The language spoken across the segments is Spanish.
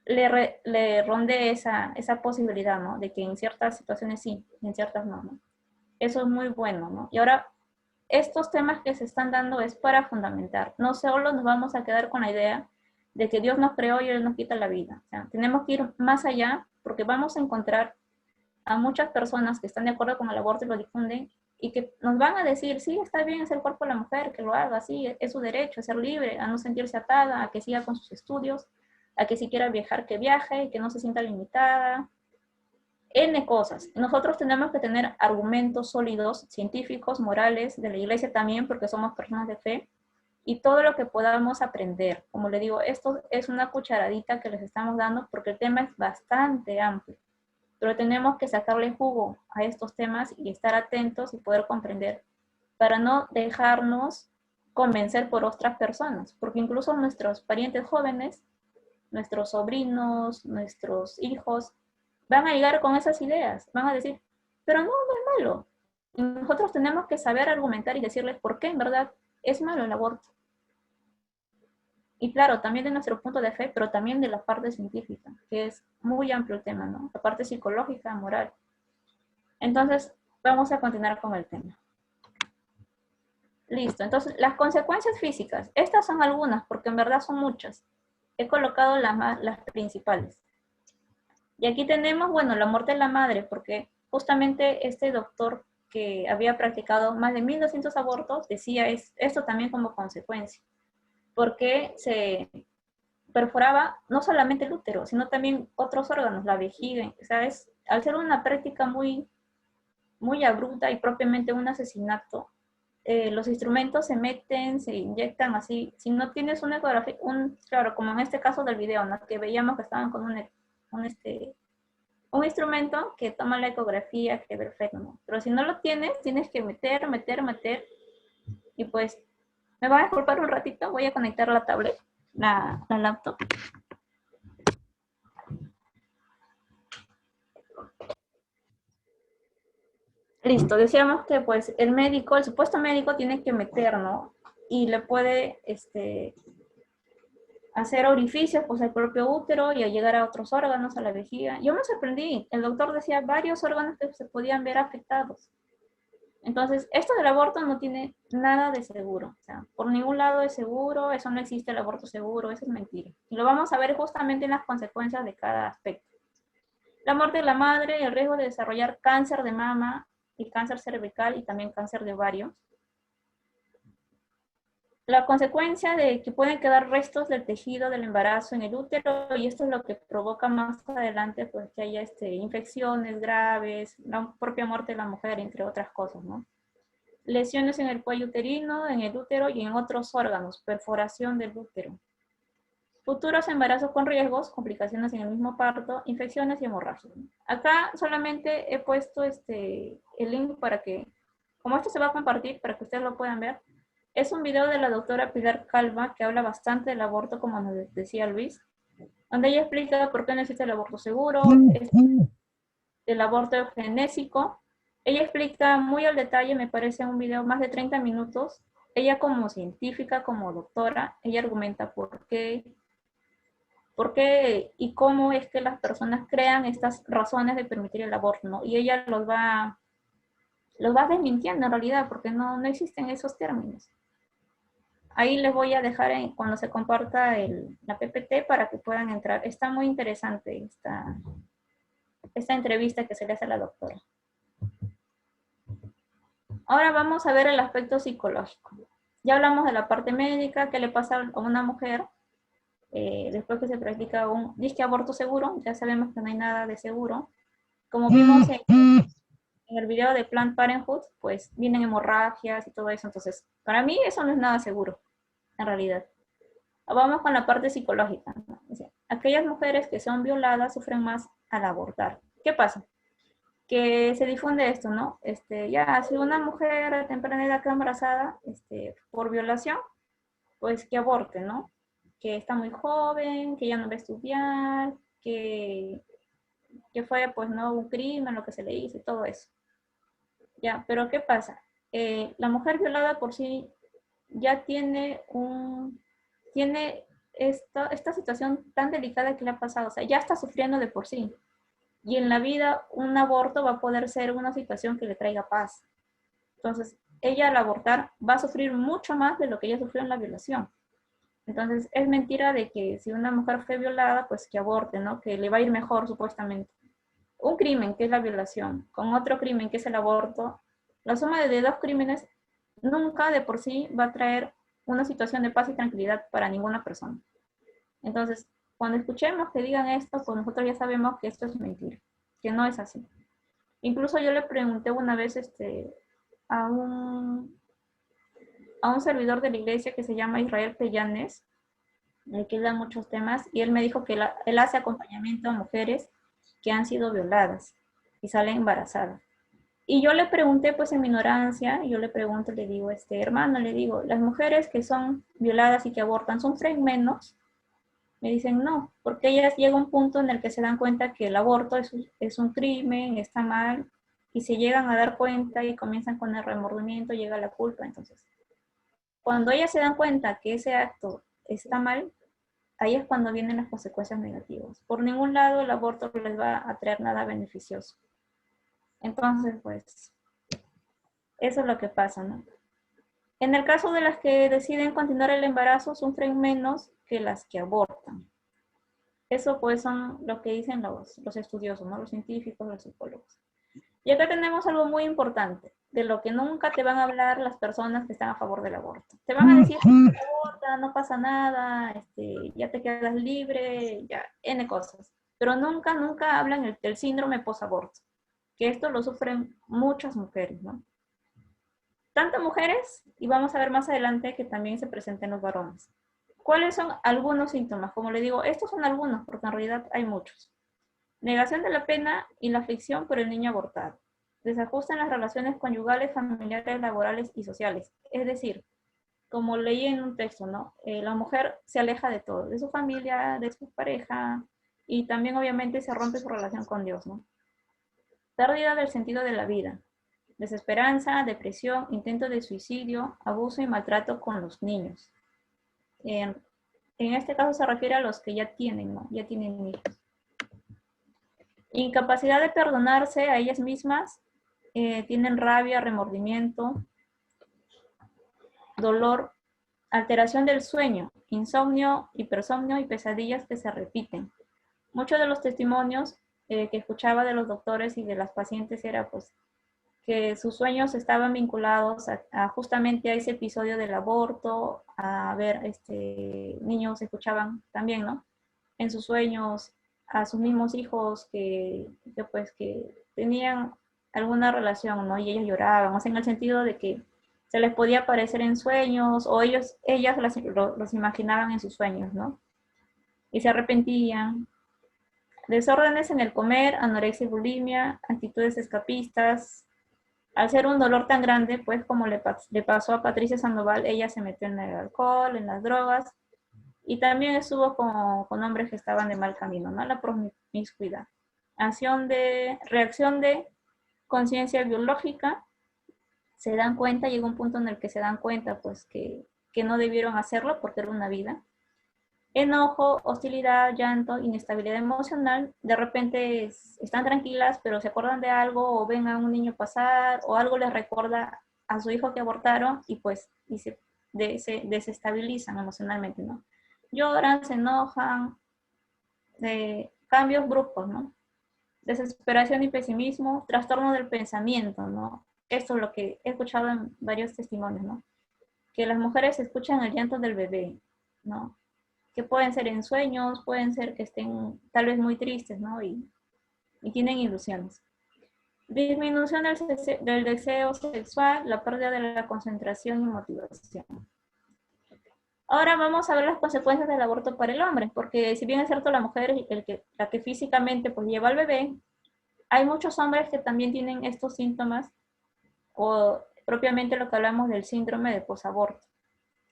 le ronde esa posibilidad, ¿no? De que en ciertas situaciones sí, en ciertas no, ¿no? Eso es muy bueno, ¿no? Y ahora, estos temas que se están dando es para fundamentar. No solo nos vamos a quedar con la idea de que Dios nos creó y Él nos quita la vida. O sea, tenemos que ir más allá porque vamos a encontrar a muchas personas que están de acuerdo con el aborto y lo difunden y que nos van a decir, sí, está bien, es el cuerpo de la mujer, que lo haga, sí, es su derecho a ser libre, a no sentirse atada, a que siga con sus estudios, a que si quiera viajar, que viaje, que no se sienta limitada, N cosas. Nosotros tenemos que tener argumentos sólidos, científicos, morales, de la iglesia también, porque somos personas de fe, y todo lo que podamos aprender. Como le digo, esto es una cucharadita que les estamos dando porque el tema es bastante amplio, pero tenemos que sacarle jugo a estos temas y estar atentos y poder comprender para no dejarnos convencer por otras personas, porque incluso nuestros parientes jóvenes, nuestros sobrinos, nuestros hijos, van a llegar con esas ideas, van a decir, pero no, no es malo. Y nosotros tenemos que saber argumentar y decirles por qué en verdad es malo el aborto. Y claro, también de nuestro punto de fe, pero también de la parte científica, que es muy amplio el tema, ¿no? La parte psicológica, moral. Entonces, vamos a continuar con el tema. Listo, entonces las consecuencias físicas, estas son algunas, porque en verdad son muchas. He colocado las principales. Y aquí tenemos, bueno, la muerte de la madre, porque justamente este doctor que había practicado más de 1.200 abortos decía esto también como consecuencia, porque se perforaba no solamente el útero, sino también otros órganos, la vejiga, ¿sabes? Al ser una práctica muy abrupta y propiamente un asesinato, los instrumentos se meten, se inyectan así. Si no tienes una ecografía, claro, como en este caso del video, ¿no? Que veíamos que estaban con un instrumento que toma la ecografía, que perfecto, ¿no? Pero si no lo tienes, tienes que meter, y pues, me va a disculpar un ratito, voy a conectar la tablet, la laptop. Listo, decíamos que pues el médico, el supuesto médico tiene que meter, ¿no? Y le puede, hacer orificios pues al propio útero y a llegar a otros órganos, a la vejiga. Yo me sorprendí, el doctor decía varios órganos que se podían ver afectados. Entonces, esto del aborto no tiene nada de seguro. O sea, por ningún lado es seguro, eso no existe el aborto seguro, eso es mentira. Y lo vamos a ver justamente en las consecuencias de cada aspecto. La muerte de la madre, el riesgo de desarrollar cáncer de mama y cáncer cervical y también cáncer de ovario. La consecuencia de que pueden quedar restos del tejido del embarazo en el útero y esto es lo que provoca más adelante pues que haya infecciones graves, la propia muerte de la mujer, entre otras cosas, ¿no? Lesiones en el cuello uterino, en el útero y en otros órganos, perforación del útero. Futuros embarazos con riesgos, complicaciones en el mismo parto, infecciones y hemorragias. Acá solamente he puesto el link para que, como esto se va a compartir, para que ustedes lo puedan ver. Es un video de la doctora Pilar Calva que habla bastante del aborto, como nos decía Luis, donde ella explica por qué no existe el aborto seguro, el aborto eugenésico. Ella explica muy al detalle, me parece un video más de 30 minutos. Ella como científica, como doctora, ella argumenta por qué y cómo es que las personas crean estas razones de permitir el aborto, ¿no? Y ella los va desmintiendo en realidad, porque no existen esos términos. Ahí les voy a dejar cuando se comparta la PPT para que puedan entrar. Está muy interesante esta entrevista que se le hace a la doctora. Ahora vamos a ver el aspecto psicológico. Ya hablamos de la parte médica, qué le pasa a una mujer después que se practica un disque aborto seguro. Ya sabemos que no hay nada de seguro. Como vimos en el video de Planned Parenthood, pues vienen hemorragias y todo eso. Entonces, para mí eso no es nada seguro, en realidad. Vamos con la parte psicológica, ¿no? O sea, aquellas mujeres que son violadas sufren más al abortar. ¿Qué pasa? Que se difunde esto, ¿no? Ya, si una mujer a temprana edad queda embarazada, por violación, pues que aborte, ¿no? Que está muy joven, que ya no va a estudiar, que fue, pues, ¿no? Un crimen, lo que se le hizo y todo eso. Ya, pero ¿qué pasa? La mujer violada por sí ya tiene esta situación tan delicada que le ha pasado. O sea, ya está sufriendo de por sí. Y en la vida un aborto va a poder ser una situación que le traiga paz. Entonces, ella al abortar va a sufrir mucho más de lo que ella sufrió en la violación. Entonces, es mentira de que si una mujer fue violada, pues que aborte, ¿no? Que le va a ir mejor supuestamente. Un crimen, que es la violación, con otro crimen, que es el aborto, la suma de dos crímenes nunca de por sí va a traer una situación de paz y tranquilidad para ninguna persona. Entonces, cuando escuchemos que digan esto, pues nosotros ya sabemos que esto es mentira, que no es así. Incluso yo le pregunté una vez a, un, a un servidor de la iglesia que se llama Israel Pellanes, que da muchos temas, y él me dijo que él hace acompañamiento a mujeres que han sido violadas y salen embarazadas. Y yo le pregunté, pues en mi ignorancia, yo le pregunto, le digo, hermano, le digo, las mujeres que son violadas y que abortan, ¿sufren menos? Me dicen no, porque ellas llega un punto en el que se dan cuenta que el aborto es un crimen, está mal, y se llegan a dar cuenta y comienzan con el remordimiento, llega la culpa. Entonces, cuando ellas se dan cuenta que ese acto está mal, ahí es cuando vienen las consecuencias negativas. Por ningún lado el aborto les va a traer nada beneficioso. Entonces, pues, eso es lo que pasa, ¿no? En el caso de las que deciden continuar el embarazo, sufren menos que las que abortan. Eso pues son lo que dicen los estudiosos, ¿no? Los científicos, los psicólogos. Y acá tenemos algo muy importante, de lo que nunca te van a hablar las personas que están a favor del aborto. Te van a decir, aborta, no pasa nada, ya te quedas libre, ya, N cosas. Pero nunca, nunca hablan del síndrome posaborto, que esto lo sufren muchas mujeres, ¿no? Tanto mujeres, y vamos a ver más adelante que también se presenten los varones. ¿Cuáles son algunos síntomas? Como le digo, estos son algunos, porque en realidad hay muchos. Negación de la pena y la aflicción por el niño abortado. Desajuste en las relaciones conyugales, familiares, laborales y sociales. Es decir, como leí en un texto, ¿no? La mujer se aleja de todo, de su familia, de su pareja, y también obviamente se rompe su relación con Dios, ¿no? Pérdida del sentido de la vida. Desesperanza, depresión, intento de suicidio, abuso y maltrato con los niños. En este caso se refiere a los que ya tienen, ¿no? Ya tienen hijos. Incapacidad de perdonarse a ellas mismas, tienen rabia, remordimiento, dolor, alteración del sueño, insomnio, hipersomnio y pesadillas que se repiten. Muchos de los testimonios que escuchaba de los doctores y de las pacientes era pues que sus sueños estaban vinculados a justamente a ese episodio del aborto, a ver, niños escuchaban también, ¿no? En sus sueños a sus mismos hijos pues que tenían alguna relación, ¿no? Y ellos lloraban, o sea, en el sentido de que se les podía aparecer en sueños, o ellas los imaginaban en sus sueños, ¿no? Y se arrepentían. Desórdenes en el comer, anorexia y bulimia, actitudes escapistas. Al ser un dolor tan grande, pues como le pasó a Patricia Sandoval, ella se metió en el alcohol, en las drogas, y también estuvo con hombres que estaban de mal camino, ¿no? La promiscuidad. Reacción de conciencia biológica, se dan cuenta, llega un punto en el que se dan cuenta, pues, que no debieron hacerlo porque era una vida. Enojo, hostilidad, llanto, inestabilidad emocional, de repente están tranquilas, pero se acuerdan de algo o ven a un niño pasar o algo les recuerda a su hijo que abortaron y pues se desestabilizan emocionalmente, ¿no? Lloran, se enojan, cambios bruscos, ¿no? Desesperación y pesimismo, trastorno del pensamiento, ¿no? Esto es lo que he escuchado en varios testimonios, ¿no? Que las mujeres escuchan el llanto del bebé, ¿no? Que pueden ser en sueños, pueden ser que estén tal vez muy tristes, ¿no? Y tienen ilusiones. Disminución del deseo sexual, la pérdida de la concentración y motivación. Ahora vamos a ver las consecuencias del aborto para el hombre, porque si bien es cierto la mujer es la que físicamente pues lleva al bebé, hay muchos hombres que también tienen estos síntomas o propiamente lo que hablamos del síndrome de posaborto,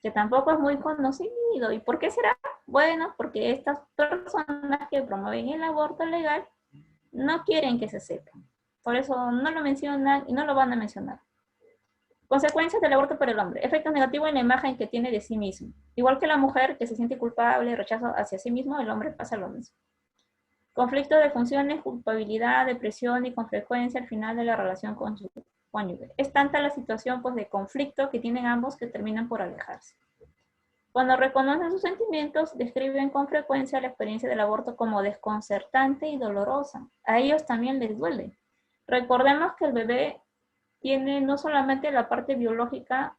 que tampoco es muy conocido. ¿Y por qué será? Bueno, porque estas personas que promueven el aborto legal no quieren que se sepa. Por eso no lo mencionan y no lo van a mencionar. Consecuencias del aborto para el hombre. Efecto negativo en la imagen que tiene de sí mismo. Igual que la mujer que se siente culpable, rechazo hacia sí mismo, el hombre pasa lo mismo. Conflicto de funciones, culpabilidad, depresión y con frecuencia al final de la relación con su cónyuge. Es tanta la situación pues, de conflicto que tienen ambos que terminan por alejarse. Cuando reconocen sus sentimientos, describen con frecuencia la experiencia del aborto como desconcertante y dolorosa. A ellos también les duele. Recordemos que el bebé tiene no solamente la parte biológica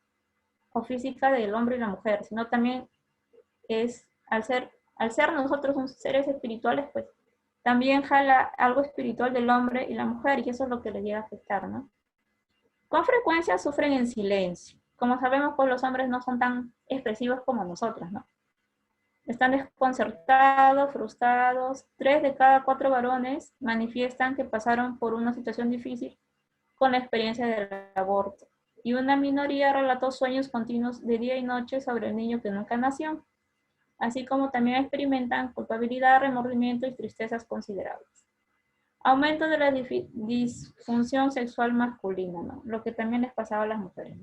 o física del hombre y la mujer, sino también es, al ser nosotros seres espirituales, pues también jala algo espiritual del hombre y la mujer, y eso es lo que les llega a afectar, ¿no? Con frecuencia sufren en silencio. Como sabemos, pues los hombres no son tan expresivos como nosotros, ¿no? Están desconcertados, frustrados. 3 de cada 4 varones manifiestan que pasaron por una situación difícil con la experiencia del aborto. Y una minoría relató sueños continuos de día y noche sobre el niño que nunca nació, así como también experimentan culpabilidad, remordimiento y tristezas considerables. Aumento de la disfunción sexual masculina, ¿no? Lo que también les pasaba a las mujeres.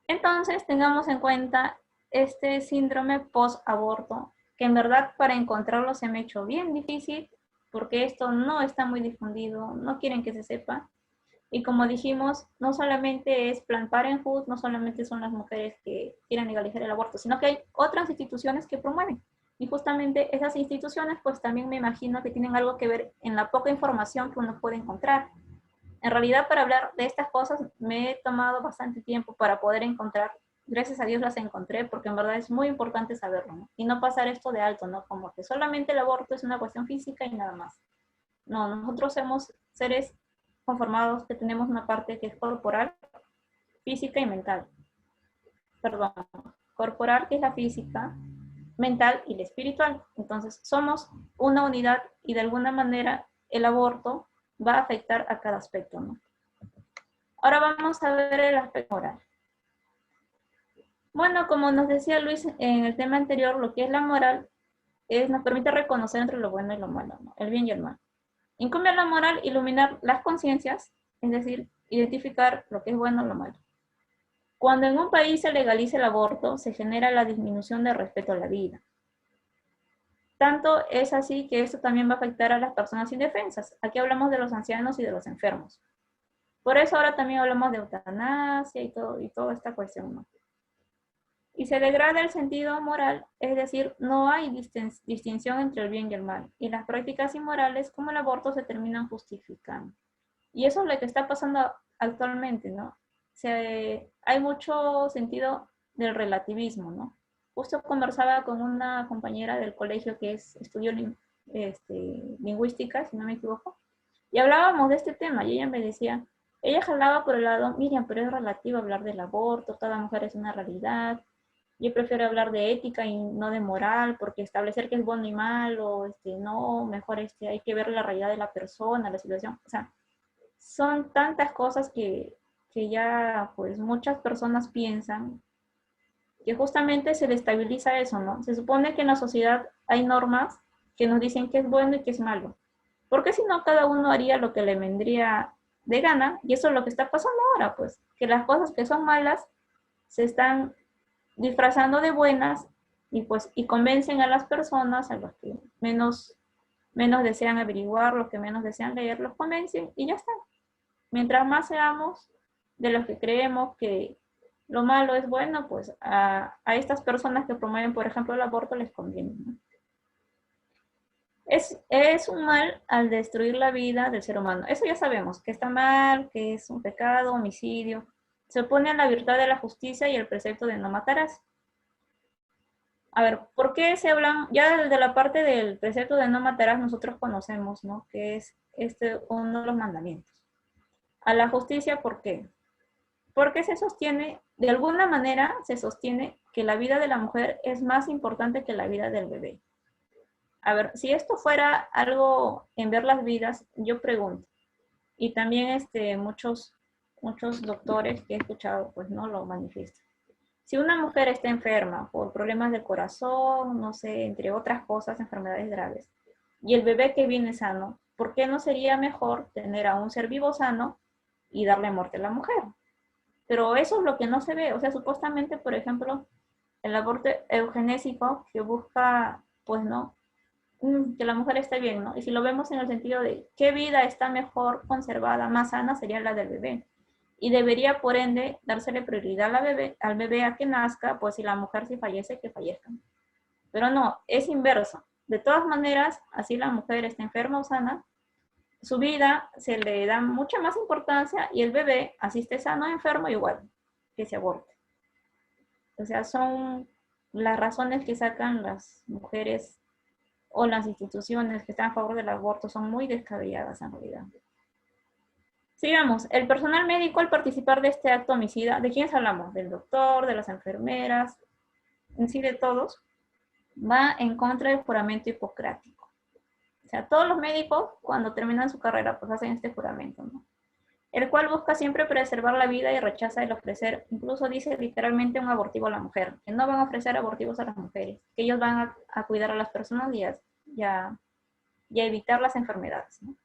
Entonces, tengamos en cuenta este síndrome post-aborto, que en verdad para encontrarlo se me ha hecho bien difícil, porque esto no está muy difundido, no quieren que se sepa. Y como dijimos, no solamente es Planned Parenthood, no solamente son las mujeres que quieren legalizar el aborto, sino que hay otras instituciones que promueven. Y justamente esas instituciones, pues también me imagino que tienen algo que ver en la poca información que uno puede encontrar. En realidad, para hablar de estas cosas, me he tomado bastante tiempo para poder encontrar. Gracias a Dios las encontré, porque en verdad es muy importante saberlo, ¿no? Y no pasar esto de alto, ¿no? Como que solamente el aborto es una cuestión física y nada más. No, nosotros somos seres conformados que tenemos una parte que es corporal, física y mental. Perdón, corporal que es la física, mental y la espiritual. Entonces somos una unidad y de alguna manera el aborto va a afectar a cada aspecto, ¿no? Ahora vamos a ver el aspecto moral. Bueno, como nos decía Luis en el tema anterior, lo que es la moral nos permite reconocer entre lo bueno y lo malo, ¿no? El bien y el mal. Incumbe a la moral iluminar las conciencias, es decir, identificar lo que es bueno o lo malo. Cuando en un país se legaliza el aborto, se genera la disminución del respeto a la vida. Tanto es así que esto también va a afectar a las personas indefensas. Aquí hablamos de los ancianos y de los enfermos. Por eso ahora también hablamos de eutanasia y toda esta cuestión, ¿no? Y se degrada el sentido moral, es decir, no hay distinción entre el bien y el mal. Y las prácticas inmorales como el aborto se terminan justificando. Y eso es lo que está pasando actualmente, ¿no? Hay mucho sentido del relativismo, ¿no? Justo conversaba con una compañera del colegio que estudió lingüística, si no me equivoco, y hablábamos de este tema y ella me decía, ella jalaba por el lado, Miriam, pero es relativo hablar del aborto, cada mujer es una realidad, yo prefiero hablar de ética y no de moral, porque establecer qué es bueno y malo, no, mejor hay que ver la realidad de la persona, la situación, o sea, son tantas cosas que ya pues muchas personas piensan que justamente se destabiliza eso, ¿no? Se supone que en la sociedad hay normas que nos dicen qué es bueno y qué es malo. Porque si no, cada uno haría lo que le vendría de gana, y eso es lo que está pasando ahora, pues, que las cosas que son malas se están disfrazando de buenas y convencen a las personas, a los que menos desean averiguar, los que menos desean leer, los convencen y ya está. Mientras más seamos de los que creemos que lo malo es bueno, pues a estas personas que promueven, por ejemplo, el aborto les conviene, ¿no? Es un mal al destruir la vida del ser humano. Eso ya sabemos, que está mal, que es un pecado, homicidio. Se opone a la virtud de la justicia y el precepto de no matarás. A ver, ¿por qué se hablan? Ya desde la parte del precepto de no matarás nosotros conocemos, ¿no? Que es uno de los mandamientos. A la justicia, ¿por qué? Porque se sostiene, de alguna manera se sostiene que la vida de la mujer es más importante que la vida del bebé. A ver, si esto fuera algo en ver las vidas, yo pregunto, y también muchos doctores que he escuchado, pues no lo manifiestan. Si una mujer está enferma por problemas del corazón, no sé, entre otras cosas, enfermedades graves, y el bebé que viene sano, ¿por qué no sería mejor tener a un ser vivo sano y darle muerte a la mujer? Pero eso es lo que no se ve. O sea, supuestamente, por ejemplo, el aborto eugenésico que busca, pues no, que la mujer esté bien, ¿no? Y si lo vemos en el sentido de qué vida está mejor conservada, más sana, sería la del bebé. Y debería, por ende, dársele prioridad a la bebé, al bebé a que nazca, pues si la mujer si fallece, que fallezca. Pero no, es inverso. De todas maneras, así la mujer está enferma o sana, su vida se le da mucha más importancia y el bebé, así esté sano o enfermo, igual que se aborte. O sea, son las razones que sacan las mujeres o las instituciones que están a favor del aborto son muy descabelladas en realidad. Sigamos, el personal médico al participar de este acto homicida, ¿de quiénes hablamos? Del doctor, de las enfermeras, en sí de todos, va en contra del juramento hipocrático. O sea, todos los médicos cuando terminan su carrera pues hacen este juramento, ¿no? El cual busca siempre preservar la vida y rechaza el ofrecer, incluso dice literalmente un abortivo a la mujer, que no van a ofrecer abortivos a las mujeres, que ellos van a cuidar a las personas y a evitar las enfermedades, ¿no?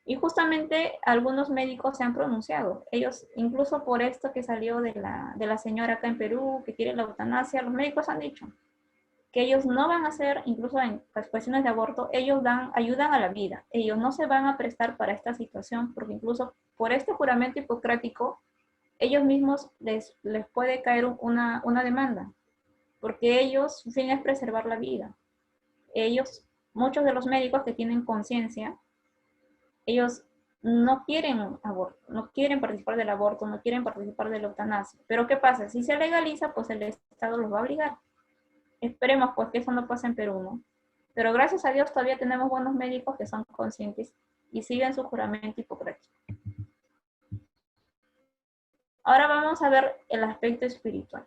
Y justamente algunos médicos se han pronunciado. Ellos, incluso por esto que salió de la señora acá en Perú, que quiere la eutanasia, los médicos han dicho que ellos no van a hacer, incluso en las cuestiones de aborto, ellos ayudan a la vida. Ellos no se van a prestar para esta situación, porque incluso por este juramento hipocrático, ellos mismos les puede caer una demanda, porque ellos, su fin es preservar la vida. Ellos, muchos de los médicos que tienen conciencia, ellos no quieren aborto, no quieren participar del aborto, no quieren participar de la eutanasia. Pero ¿qué pasa? Si se legaliza, pues el Estado los va a obligar. Esperemos pues que eso no pase en Perú, ¿no? Pero gracias a Dios todavía tenemos buenos médicos que son conscientes y siguen su juramento hipocrático. Ahora vamos a ver el aspecto espiritual.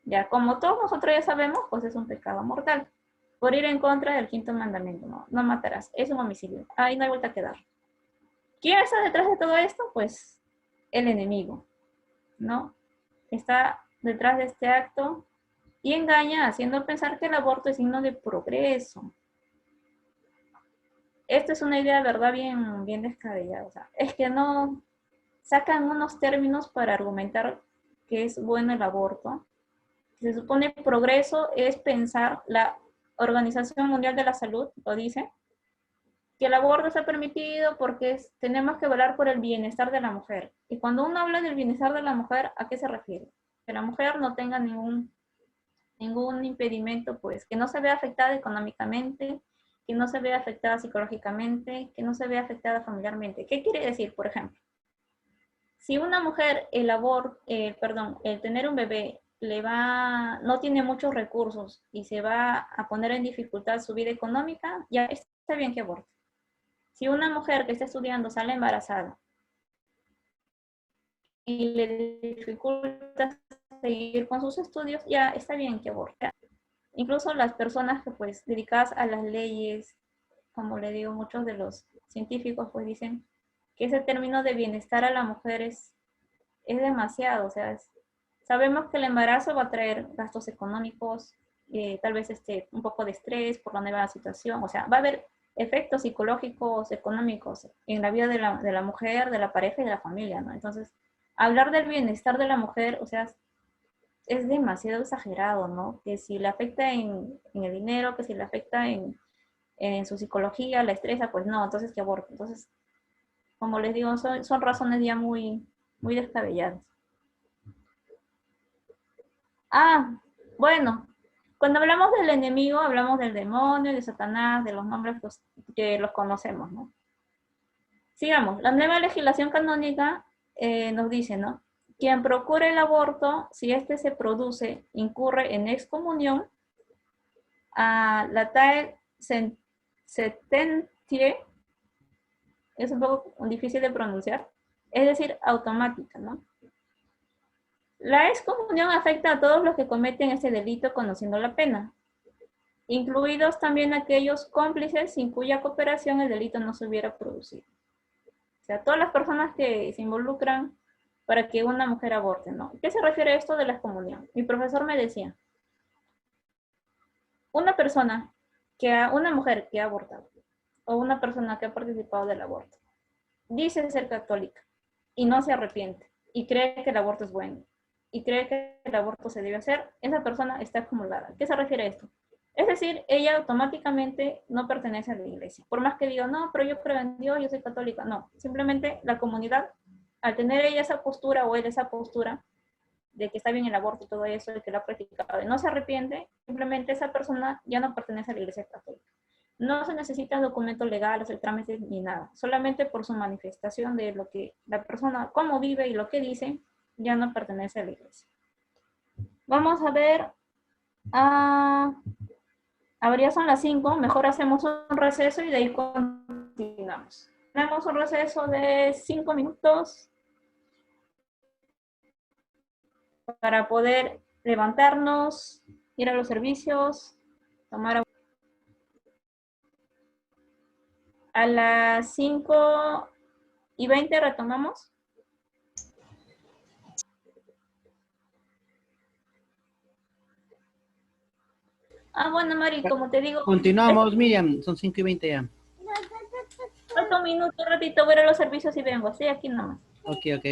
Ya, como todos nosotros ya sabemos, pues es un pecado mortal. Por ir en contra del quinto mandamiento, no, no matarás, es un homicidio. Ahí no hay vuelta que dar. ¿Quién está detrás de todo esto? Pues el enemigo, ¿no? Está detrás de este acto y engaña haciendo pensar que el aborto es signo de progreso. Esto es una idea, ¿verdad? Bien descabellada. O sea, es que no sacan unos términos para argumentar que es bueno el aborto. Se supone que progreso es pensar, la Organización Mundial de la Salud lo dice, que el aborto está permitido porque tenemos que velar por el bienestar de la mujer. Y cuando uno habla del bienestar de la mujer, ¿a qué se refiere? Que la mujer no tenga ningún impedimento, pues, que no se vea afectada económicamente, que no se vea afectada psicológicamente, que no se vea afectada familiarmente. ¿Qué quiere decir, por ejemplo? Si una mujer el tener un bebé no tiene muchos recursos y se va a poner en dificultad su vida económica, ya está bien que aborte. Si una mujer que está estudiando sale embarazada y le dificulta seguir con sus estudios, ya está bien que aborte. Incluso las personas que pues dedicadas a las leyes, como le digo, muchos de los científicos pues dicen que ese término de bienestar a la mujer es demasiado, o sea, sabemos que el embarazo va a traer gastos económicos, tal vez un poco de estrés por la nueva situación, o sea, va a haber efectos psicológicos, económicos en la vida de la mujer, de la pareja y de la familia, ¿no? Entonces, hablar del bienestar de la mujer, o sea, es demasiado exagerado, ¿no? Que si le afecta en el dinero, que si le afecta en su psicología, la estresa, pues no, entonces que aborte. Entonces, como les digo, son razones ya muy descabelladas. Ah, bueno, cuando hablamos del enemigo, hablamos del demonio, de Satanás, de los nombres que los conocemos, ¿no? Sigamos, la nueva legislación canónica nos dice, ¿no? Quien procure el aborto, si éste se produce, incurre en excomunión a la TAE sententie, es un poco difícil de pronunciar, es decir, automática, ¿no? La excomunión afecta a todos los que cometen este delito conociendo la pena, incluidos también aquellos cómplices sin cuya cooperación el delito no se hubiera producido. O sea, todas las personas que se involucran para que una mujer aborte, ¿no? ¿Qué se refiere a esto de la excomunión? Mi profesor me decía, una mujer que ha abortado, o una persona que ha participado del aborto, dice ser católica y no se arrepiente. y cree que el aborto es bueno y cree que el aborto se debe hacer, esa persona está acumulada. ¿A qué se refiere esto? Es decir, ella automáticamente no pertenece a la iglesia. Por más que diga, no, pero yo creo en Dios, yo soy católica. No, simplemente la comunidad, al tener ella esa postura o él esa postura de que está bien el aborto y todo eso, de que lo ha practicado y no se arrepiente, simplemente esa persona ya no pertenece a la iglesia católica. No se necesitan documentos legales, el trámite ni nada. Solamente por su manifestación de lo que la persona, cómo vive y lo que dice, ya no pertenece a la iglesia. Vamos a ver. Ahora ya son las 5. Mejor hacemos un receso y de ahí continuamos. Tenemos un receso de 5 minutos para poder levantarnos, ir a los servicios, tomar agua. A las 5:20 retomamos. Bueno, Mari, como te digo. Continuamos, Miriam, son 5:20 ya. Falta un minuto, un ratito, voy a los servicios y vengo. Estoy aquí nomás. Ok, ok.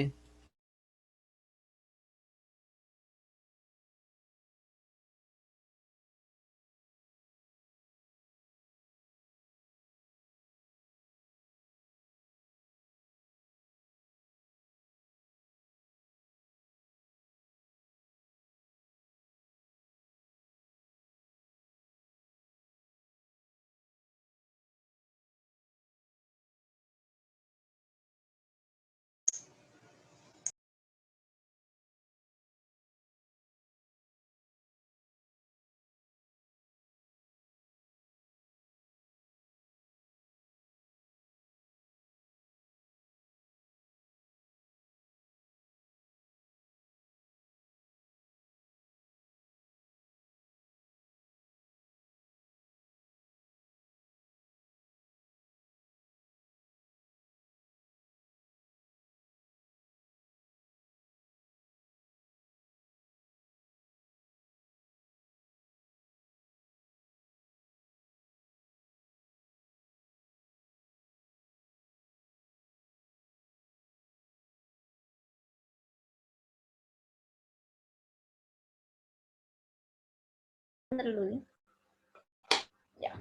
Ya.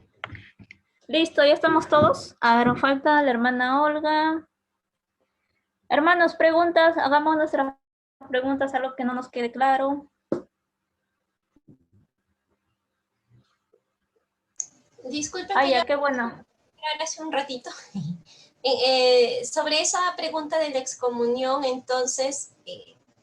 Listo, ya estamos todos. A ver, falta la hermana Olga. Hermanos, preguntas, hagamos nuestras preguntas, algo que no nos quede claro. Disculpen que Ya, qué bueno. hace un ratito. Sobre esa pregunta de la excomunión, entonces,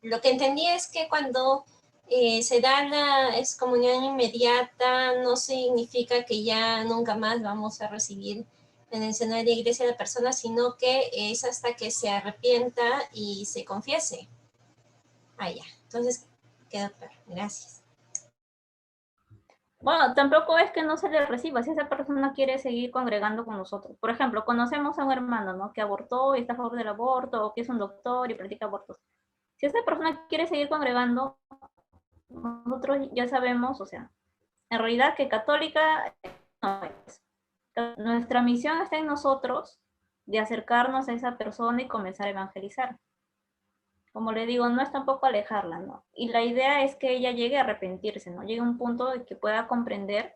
lo que entendí es que cuando se da la excomunión inmediata, no significa que ya nunca más vamos a recibir en el seno de la iglesia a la persona, sino que es hasta que se arrepienta y se confiese. Ya. Entonces, quedó claro. Gracias. Bueno, tampoco es que no se le reciba, si esa persona quiere seguir congregando con nosotros. Por ejemplo, conocemos a un hermano, ¿no? Que abortó y está a favor del aborto, o que es un doctor y practica abortos. Si esa persona quiere seguir congregando, nosotros ya sabemos, o sea, en realidad que católica no es. Nuestra misión está en nosotros de acercarnos a esa persona y comenzar a evangelizar. Como le digo, no es tampoco alejarla, ¿no? Y la idea es que ella llegue a arrepentirse, ¿no? Llegue a un punto de que pueda comprender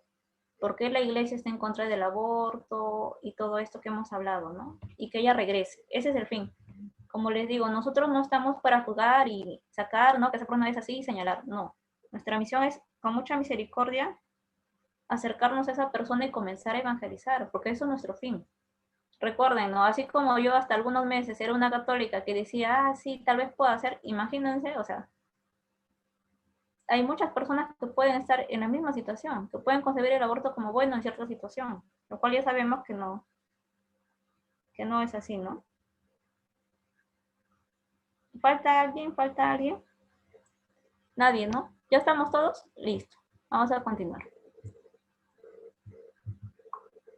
por qué la iglesia está en contra del aborto y todo esto que hemos hablado, ¿no? Y que ella regrese. Ese es el fin. Como les digo, nosotros no estamos para juzgar y sacar, ¿no? Que esa persona es así y señalar, no. Nuestra misión es, con mucha misericordia, acercarnos a esa persona y comenzar a evangelizar, porque eso es nuestro fin. Recuerden, ¿no? Así como yo hasta algunos meses era una católica que decía, sí, tal vez pueda hacer, imagínense, o sea, hay muchas personas que pueden estar en la misma situación, que pueden concebir el aborto como bueno en cierta situación, lo cual ya sabemos que no es así, ¿no? ¿Falta alguien? ¿Falta alguien? Nadie, ¿no? ¿Ya estamos todos? Listo. Vamos a continuar.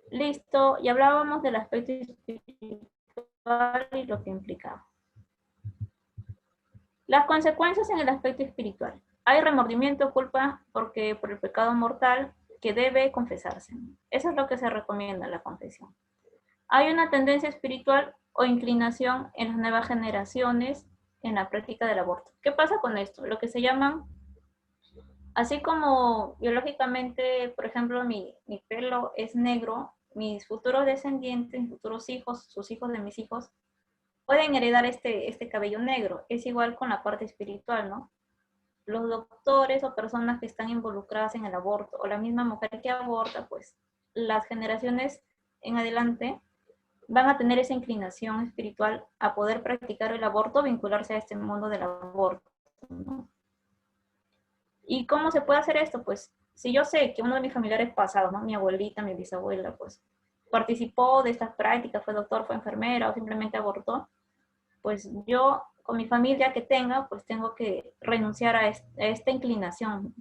Listo. Y hablábamos del aspecto espiritual y lo que implicaba. Las consecuencias en el aspecto espiritual. Hay remordimiento, culpa por el pecado mortal que debe confesarse. Eso es lo que se recomienda en la confesión. Hay una tendencia espiritual o inclinación en las nuevas generaciones en la práctica del aborto. ¿Qué pasa con esto? Lo que se llaman, así como biológicamente, por ejemplo, mi pelo es negro, mis futuros descendientes, mis futuros hijos, sus hijos de mis hijos, pueden heredar este cabello negro. Es igual con la parte espiritual, ¿no? Los doctores o personas que están involucradas en el aborto, o la misma mujer que aborta, pues las generaciones en adelante van a tener esa inclinación espiritual a poder practicar el aborto, vincularse a este mundo del aborto, ¿no? ¿Y cómo se puede hacer esto? Pues si yo sé que uno de mis familiares pasados, ¿no? Mi abuelita, mi bisabuela, pues participó de estas prácticas, fue doctor, fue enfermera o simplemente abortó, pues yo con mi familia que tenga, pues tengo que renunciar a esta inclinación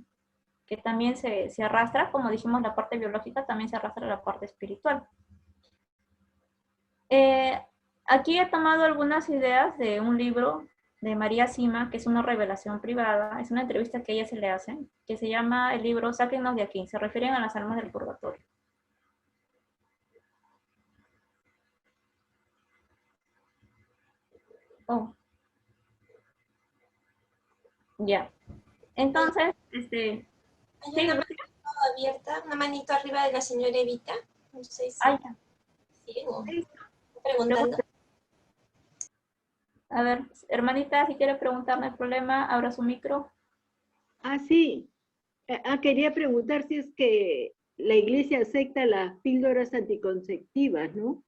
que también se arrastra, como dijimos, la parte biológica también se arrastra a la parte espiritual. Aquí he tomado algunas ideas de un libro de María Sima, que es una revelación privada, es una entrevista que a ella se le hace, que se llama el libro Sáquennos de aquí, se refieren a las almas del purgatorio. Oh, ya. Entonces, Hay sí, una manito abierta, una manito arriba de la señora Evita. No sé si ah, ya. siguen o Sí, preguntando. a ver, hermanita, si quiere preguntar, no hay problema, abra su micro. Ah, sí. Quería preguntar si es que la iglesia acepta las píldoras anticonceptivas, ¿no?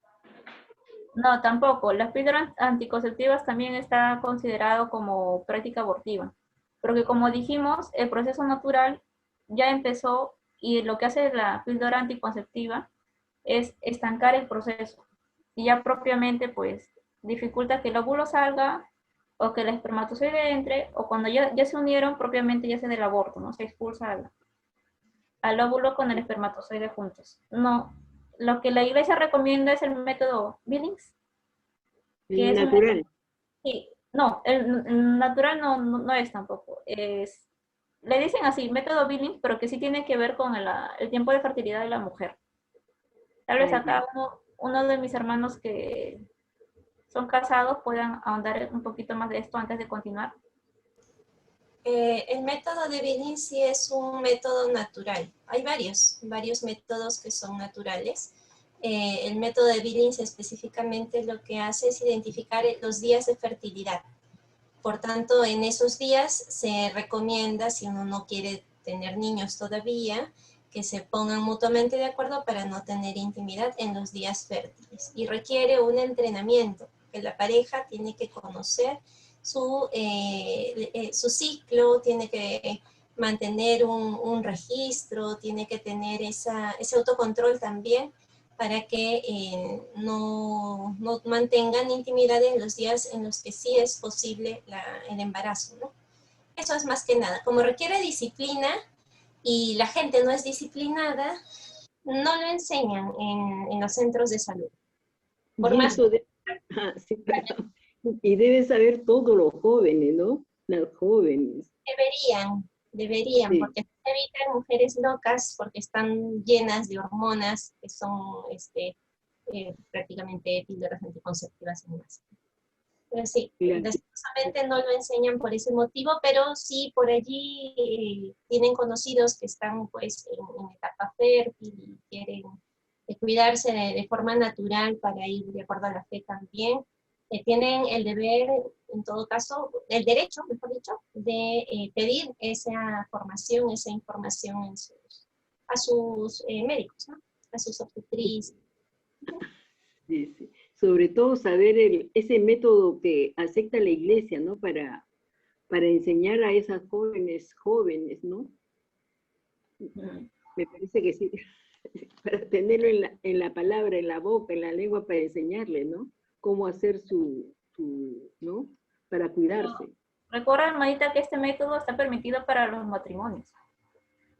No, tampoco. Las píldoras anticonceptivas también está considerado como práctica abortiva. Porque como dijimos, el proceso natural ya empezó y lo que hace la píldora anticonceptiva es estancar el proceso. Y ya propiamente, pues, dificulta que el óvulo salga o que el espermatozoide entre, o cuando ya se unieron, propiamente ya se da el aborto, ¿no? Se expulsa al óvulo con el espermatozoide juntos. No, lo que la iglesia recomienda es el método Billings, que es un método, Natural. sí, no, el natural no es tampoco. Le dicen así, método Billings, pero que sí tiene que ver con el tiempo de fertilidad de la mujer. Tal vez Ah, ya. acá uno de mis hermanos que son casados puedan ahondar un poquito más de esto antes de continuar. El método de Billing sí es un método natural. Hay varios métodos que son naturales. El método de Billing específicamente lo que hace es identificar los días de fertilidad. Por tanto, en esos días se recomienda, si uno no quiere tener niños todavía, que se pongan mutuamente de acuerdo para no tener intimidad en los días fértiles. Y requiere un entrenamiento, que la pareja tiene que conocer su ciclo, tiene que mantener un registro, tiene que tener ese autocontrol también para que no mantengan intimidad en los días en los que sí es posible el embarazo, ¿no? Eso es más que nada. Como requiere disciplina y la gente no es disciplinada, no lo enseñan en los centros de salud. Por Y más eso sí, perdón. Y deben saber todos los jóvenes, ¿no? Las jóvenes. deberían, Sí, porque se evitan mujeres locas, porque están llenas de hormonas que son prácticamente píldoras anticonceptivas en masa. Pero sí, claro. desgraciadamente no lo enseñan por ese motivo, pero sí por allí tienen conocidos que están pues en etapa fértil y quieren cuidarse de forma natural para ir de acuerdo a la fe también. Tienen el deber, en todo caso, el derecho, mejor dicho, de pedir esa formación, esa información a sus médicos, ¿no? A sus obstetrices. Sí, sí. Sobre todo saber ese método que acepta la iglesia, ¿no? Para enseñar a esas jóvenes, ¿no? Me parece que sí, para tenerlo en la palabra, en la boca, en la lengua, para enseñarle, ¿no? Cómo hacer ¿no? Para cuidarse. Recuerda, hermanita, que este método está permitido para los matrimonios.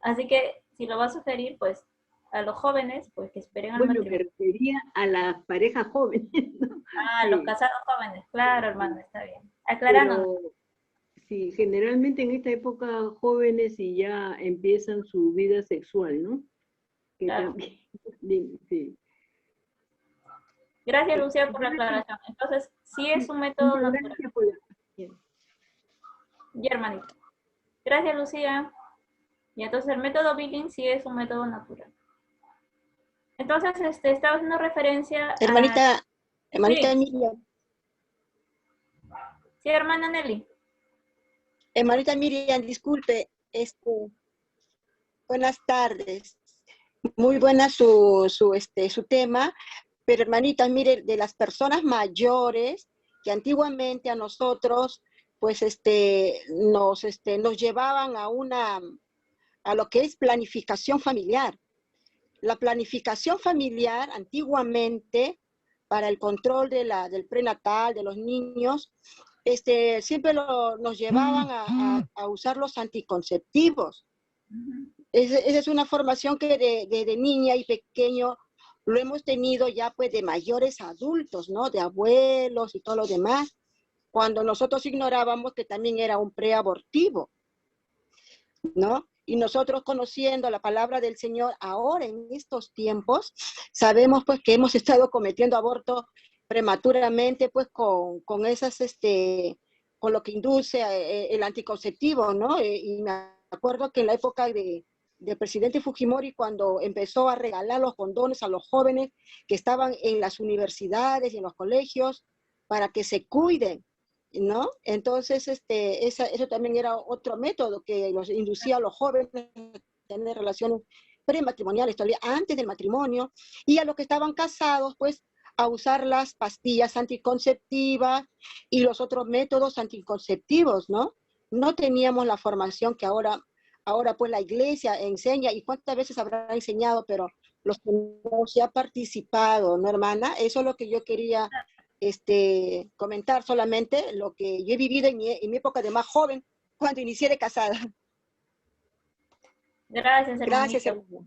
Así que si lo va a sugerir, pues a los jóvenes, pues que esperen al Bueno, me matrimonio. refería a las parejas jóvenes, ¿no? Ah, los Sí, casados jóvenes, claro, hermano, está bien. Aclarándonos. pero sí, generalmente en esta época jóvenes y ya empiezan su vida sexual, ¿no? Que Claro. también, sí. Gracias, Lucía, por la aclaración. Entonces, sí es un método natural. Ignorancia por la... Ya, hermanito. Gracias, Lucía. Y entonces el método Billing sí es un método natural. Entonces, estaba haciendo referencia a... Hermanita Sí, Miriam, sí, hermana Nelly. hermanita Miriam, disculpe, buenas tardes. Muy buena su tema, pero hermanita, mire, de las personas mayores que antiguamente a nosotros, pues, nos llevaban a lo que es planificación familiar. La planificación familiar antiguamente para el control del prenatal, de los niños, siempre nos llevaban a usar los anticonceptivos. Esa es una formación que de niña y pequeño lo hemos tenido ya pues de mayores adultos, ¿no? De abuelos y todo lo demás, cuando nosotros ignorábamos que también era un preabortivo, ¿no? Y nosotros conociendo la palabra del Señor ahora en estos tiempos, sabemos pues que hemos estado cometiendo aborto prematuramente pues con esas, con lo que induce el anticonceptivo, ¿no? Y me acuerdo que en la época del presidente Fujimori, cuando empezó a regalar los condones a los jóvenes que estaban en las universidades y en los colegios para que se cuiden, ¿no? Entonces, eso también era otro método que los inducía a los jóvenes a tener relaciones prematrimoniales, todavía antes del matrimonio, y a los que estaban casados, pues, a usar las pastillas anticonceptivas y los otros métodos anticonceptivos, ¿no? No teníamos la formación que ahora pues la iglesia enseña, y cuántas veces habrá enseñado, pero los que no se ha participado, ¿no, hermana? Eso es lo que yo quería comentar, solamente lo que yo he vivido en mi época de más joven, cuando inicié de casada. Gracias, Gracias, hermanito.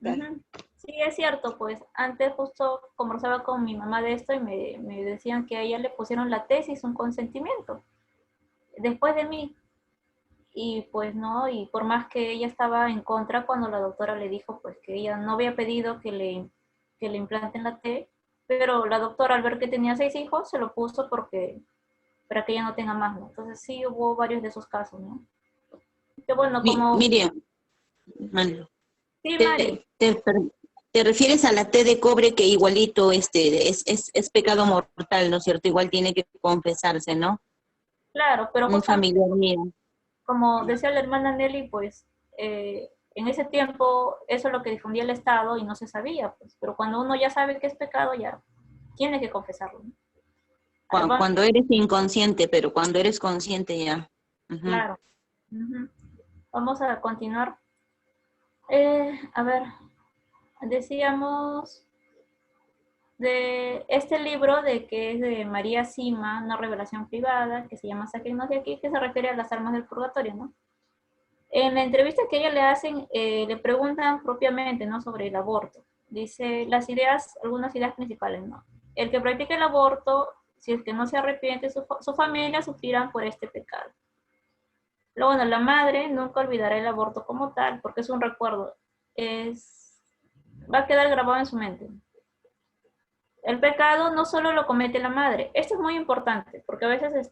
hermana. Sí, es cierto, pues antes justo conversaba con mi mamá de esto y me decían que a ella le pusieron la tesis, un consentimiento, después de mí. Y pues no, y por más que ella estaba en contra cuando la doctora le dijo pues que ella no había pedido que le implanten la T, pero la doctora al ver que tenía 6 hijos se lo puso para que ella no tenga más, ¿no? Entonces sí hubo varios de esos casos, ¿no? Que bueno, como... Miriam, Manu, Sí, Mari. te refieres a la T de cobre que igualito es pecado mortal, ¿no es cierto? Igual tiene que confesarse, ¿no? Claro, pero Un justamente, familiar mío. como decía la hermana Nelly, pues en ese tiempo eso es lo que difundía el Estado y no se sabía, pues, pero cuando uno ya sabe que es pecado, ya tiene que confesarlo, ¿no? Cuando eres inconsciente, pero cuando eres consciente ya. Ujú. Claro. Ujú. Vamos a continuar. A ver, decíamos de este libro de que es de María Sima, una revelación privada, que se llama Sáquennos de aquí, que se refiere a las almas del purgatorio, ¿no? En la entrevista que ella le hacen, le preguntan propiamente, ¿no? Sobre el aborto. Dice algunas ideas principales, ¿no? El que practique el aborto, si es que no se arrepiente, su familia sufrirán por este pecado. Luego, bueno, la madre nunca olvidará el aborto como tal, porque es un recuerdo, va a quedar grabado en su mente. El pecado no solo lo comete la madre, esto es muy importante, porque a veces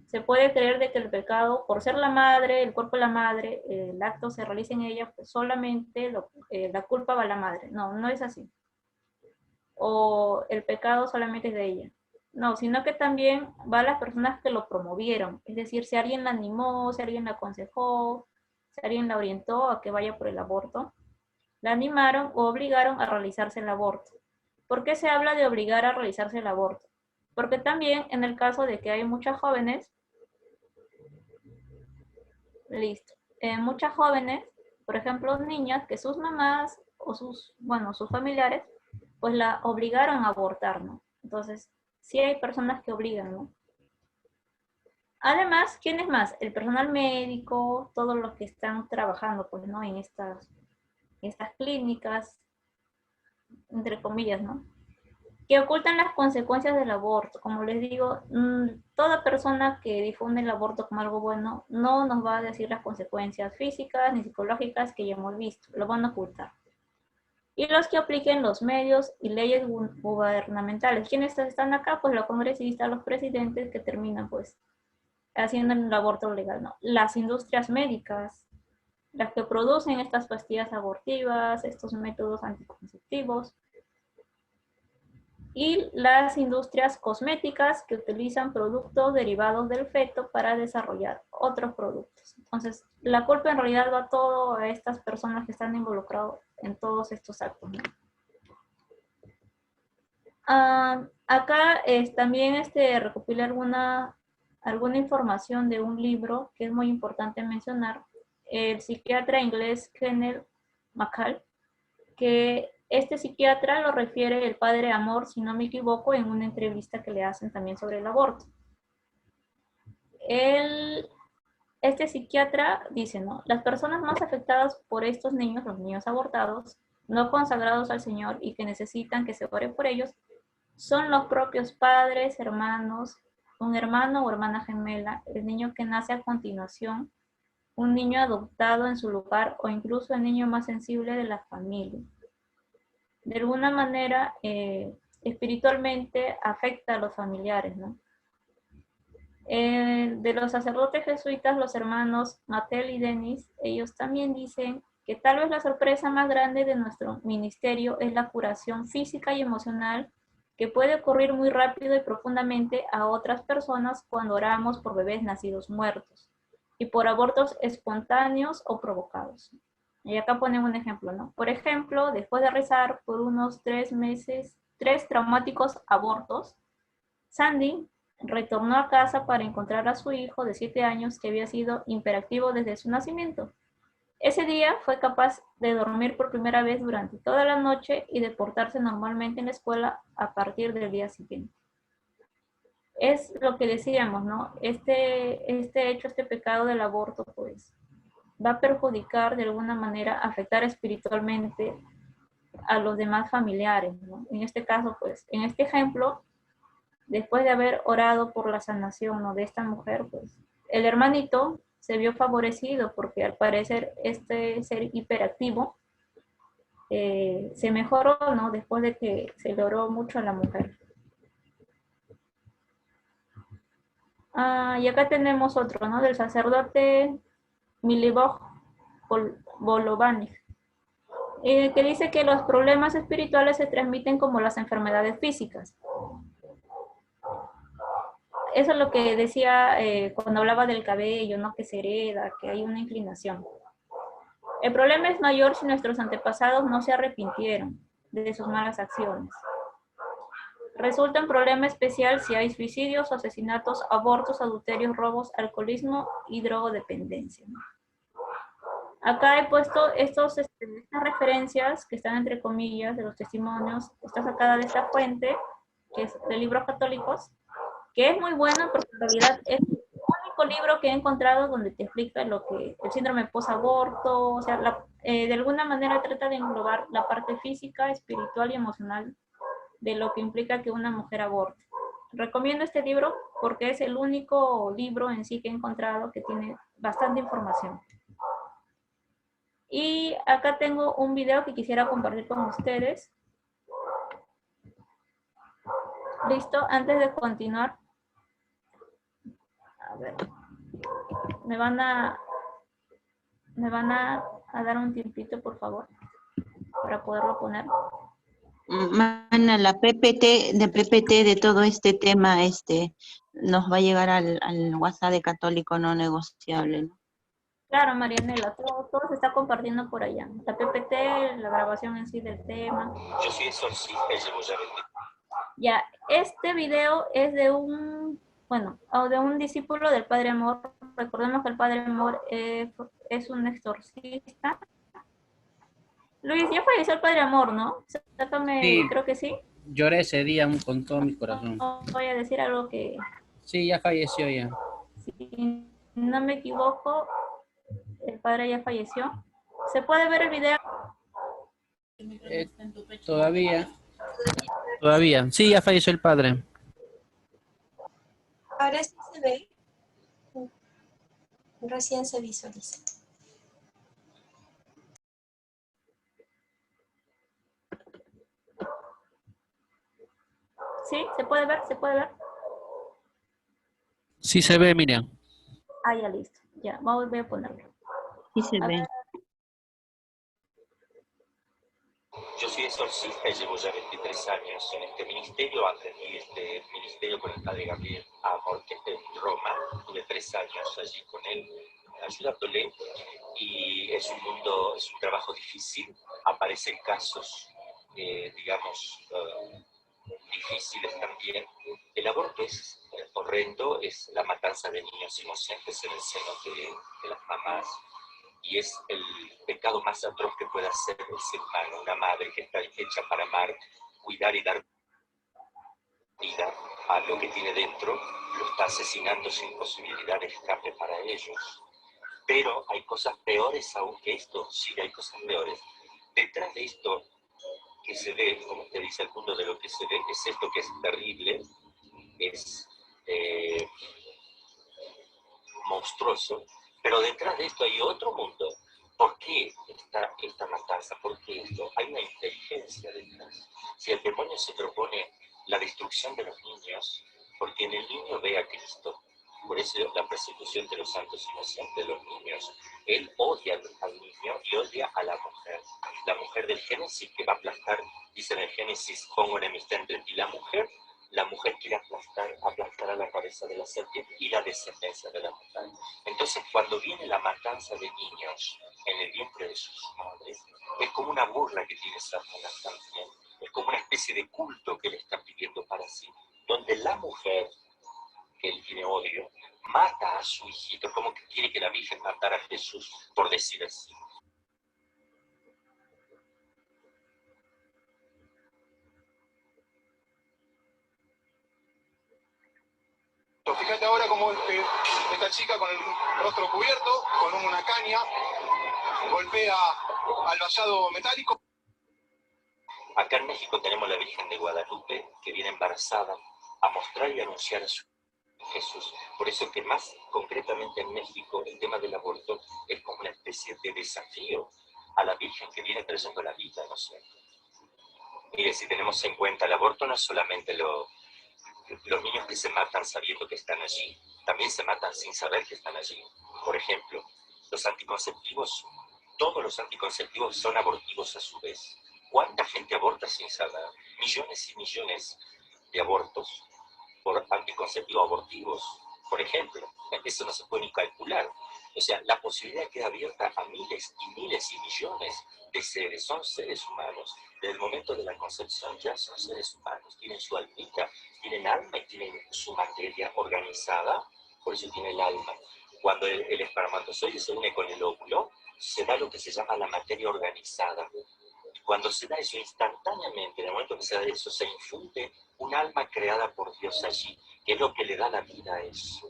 se puede creer de que el pecado, por ser la madre, el cuerpo de la madre, el acto se realiza en ella, pues solamente la culpa va a la madre. No, no es así. O el pecado solamente es de ella. No, sino que también va a las personas que lo promovieron. Es decir, si alguien la animó, si alguien la aconsejó, si alguien la orientó a que vaya por el aborto, la animaron o obligaron a realizarse el aborto. ¿Por qué se habla de obligar a realizarse el aborto? Porque también en el caso de que hay muchas jóvenes, muchas jóvenes, por ejemplo, niñas, que sus mamás o sus familiares, pues la obligaron a abortar, ¿no? Entonces, sí hay personas que obligan, ¿no? Además, ¿quién es más? El personal médico, todos los que están trabajando, pues, ¿no? En estas clínicas, entre comillas, ¿no? Que ocultan las consecuencias del aborto. Como les digo, toda persona que difunde el aborto como algo bueno no nos va a decir las consecuencias físicas ni psicológicas que ya hemos visto, lo van a ocultar. Y los que apliquen los medios y leyes gubernamentales. ¿Quiénes están acá? Pues los congresistas, los presidentes que terminan pues haciendo el aborto legal, ¿no? Las industrias médicas, las que producen estas pastillas abortivas, estos métodos anticonceptivos, y las industrias cosméticas que utilizan productos derivados del feto para desarrollar otros productos. Entonces, la culpa en realidad va todo a estas personas que están involucradas en todos estos actos, ¿no? Acá también recopilé alguna información de un libro que es muy importante mencionar, el psiquiatra inglés Kenneth McCall, que este psiquiatra lo refiere el padre Amor, si no me equivoco, en una entrevista que le hacen también sobre el aborto. Este psiquiatra dice, ¿no? Las personas más afectadas por estos niños, los niños abortados, no consagrados al Señor y que necesitan que se ore por ellos, son los propios padres, hermanos, un hermano o hermana gemela, el niño que nace a continuación, un niño adoptado en su lugar o incluso el niño más sensible de la familia. De alguna manera, espiritualmente afecta a los familiares, ¿no? De los sacerdotes jesuitas, los hermanos Mattel y Denis, ellos también dicen que tal vez la sorpresa más grande de nuestro ministerio es la curación física y emocional que puede ocurrir muy rápido y profundamente a otras personas cuando oramos por bebés nacidos muertos y por abortos espontáneos o provocados. Y acá ponen un ejemplo, ¿no? Por ejemplo, después de rezar por unos 3 meses, 3 traumáticos abortos, Sandy retornó a casa para encontrar a su hijo de 7 años que había sido hiperactivo desde su nacimiento. Ese día fue capaz de dormir por primera vez durante toda la noche y de portarse normalmente en la escuela a partir del día siguiente. Es lo que decíamos, ¿no? Este hecho, este pecado del aborto, pues, va a perjudicar de alguna manera, afectar espiritualmente a los demás familiares, ¿no? En este caso, pues, en este ejemplo, después de haber orado por la sanación, ¿no?, de esta mujer, pues, el hermanito se vio favorecido porque al parecer este ser hiperactivo se mejoró, ¿no?, después de que se le oró mucho a la mujer. Y acá tenemos otro, ¿no?, del sacerdote Milivoj Bolovanich, que dice que los problemas espirituales se transmiten como las enfermedades físicas. Eso es lo que decía cuando hablaba del cabello, ¿no?, que se hereda, que hay una inclinación. El problema es mayor si nuestros antepasados no se arrepintieron de sus malas acciones. Resulta un problema especial si hay suicidios, asesinatos, abortos, adulterios, robos, alcoholismo y drogodependencia. Acá he puesto estas referencias que están entre comillas de los testimonios. Está sacada de esta fuente, que es de libros católicos, que es muy buena porque en realidad es el único libro que he encontrado donde te explica lo que el síndrome post-aborto, o sea, de alguna manera trata de englobar la parte física, espiritual y emocional de lo que implica que una mujer aborte. Recomiendo este libro porque es el único libro en sí que he encontrado que tiene bastante información. Y acá tengo un video que quisiera compartir con ustedes. Listo, antes de continuar. A ver. Me van a dar un tiempito, por favor, para poderlo poner. Mana, la PPT de todo este tema, nos va a llegar al WhatsApp de Católico No Negociable, ¿no? Claro, Marianela, todo se está compartiendo por allá. La PPT, la grabación en sí del tema. Ya, este video es de un discípulo del Padre Amor. Recordemos que el Padre Amor es un exorcista. Luis, ya falleció el Padre Amor, ¿no? Sácame, Sí. creo que sí. Lloré ese día con todo mi corazón. Voy a decir algo que... Sí, ya falleció ya. Si no me equivoco, el padre ya falleció. ¿Se puede ver el video? Todavía. Sí, ya falleció el padre. Ahora sí se ve. Recién se visualiza. Sí, se puede ver, se puede ver. Sí se ve, Miriam. Ah, ya listo. Ya, voy a ponerlo. Sí se A ve. ver, Yo soy exorcista y llevo ya 23 años en este ministerio. Aprendí este ministerio con el padre Gabriel Amorte en Roma. Tuve 3 años allí con él, ayudándole. Y es un mundo, es un trabajo difícil. Aparecen casos, digamos, difíciles también. El aborto es horrendo, es la matanza de niños inocentes en el seno de las mamás. Y es el pecado más atroz que puede hacer el ser humano. Una madre que está hecha para amar, cuidar y dar vida a lo que tiene dentro, lo está asesinando sin posibilidad de escape para ellos. Pero hay cosas peores aún que esto, sí, hay cosas peores. Detrás de esto que se ve, como usted dice, el mundo de lo que se ve, es esto que es terrible, es monstruoso, pero detrás de esto hay otro mundo. ¿Por qué esta matanza? ¿Por qué esto? Hay una inteligencia detrás. Si el demonio se propone la destrucción de los niños, porque en el niño ve a Cristo, por eso la persecución de los santos inocentes, de los niños, él odia al niño y odia a la mujer del Génesis que va a aplastar, dice en el Génesis, pongo enemistad entre ti y la mujer quiere aplastar a la cabeza de la serpiente y la descendencia de la mujer. Entonces, cuando viene la matanza de niños en el vientre de sus madres, es como una burla que tiene Satanás también. Es como una especie de culto que le está pidiendo para sí, donde la mujer, que él tiene odio, mata a su hijito, como que quiere que la Virgen matara a Jesús, por decir así. Fíjate ahora como esta chica con el rostro cubierto, con una caña, golpea al vallado metálico. Acá en México tenemos la Virgen de Guadalupe, que viene embarazada a mostrar y anunciar a su Jesús. Por eso que más concretamente en México el tema del aborto es como una especie de desafío a la Virgen que viene trayendo la vida, ¿no es cierto? Mire, si tenemos en cuenta el aborto no es solamente los niños que se matan sabiendo que están allí, también se matan sin saber que están allí. Por ejemplo, los anticonceptivos, todos los anticonceptivos son abortivos a su vez. ¿Cuánta gente aborta sin saber? Millones y millones de abortos por anticonceptivos abortivos, por ejemplo. Eso no se puede ni calcular. O sea, la posibilidad queda abierta a miles y miles y millones de seres. Son seres humanos. Desde el momento de la concepción ya son seres humanos. Tienen su almita, tienen alma y tienen su materia organizada. Por eso tiene el alma. Cuando el espermatozoide se une con el óvulo, se da lo que se llama la materia organizada. Cuando se da eso instantáneamente, en el momento que se da eso, se infunde un alma creada por Dios allí, que es lo que le da la vida a eso.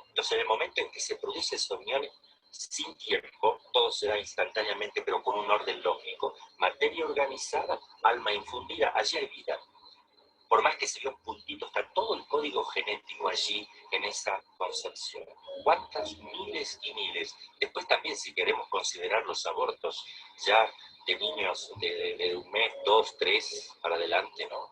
Entonces, en el momento en que se produce esa unión sin tiempo, todo se da instantáneamente, pero con un orden lógico. Materia organizada, alma infundida, allí hay vida. Por más que se vea un puntito, está todo el código genético allí en esa concepción. ¿Cuántas miles y miles? Después también, si queremos considerar los abortos ya de niños de 1 mes, 2, 3 para adelante, ¿no?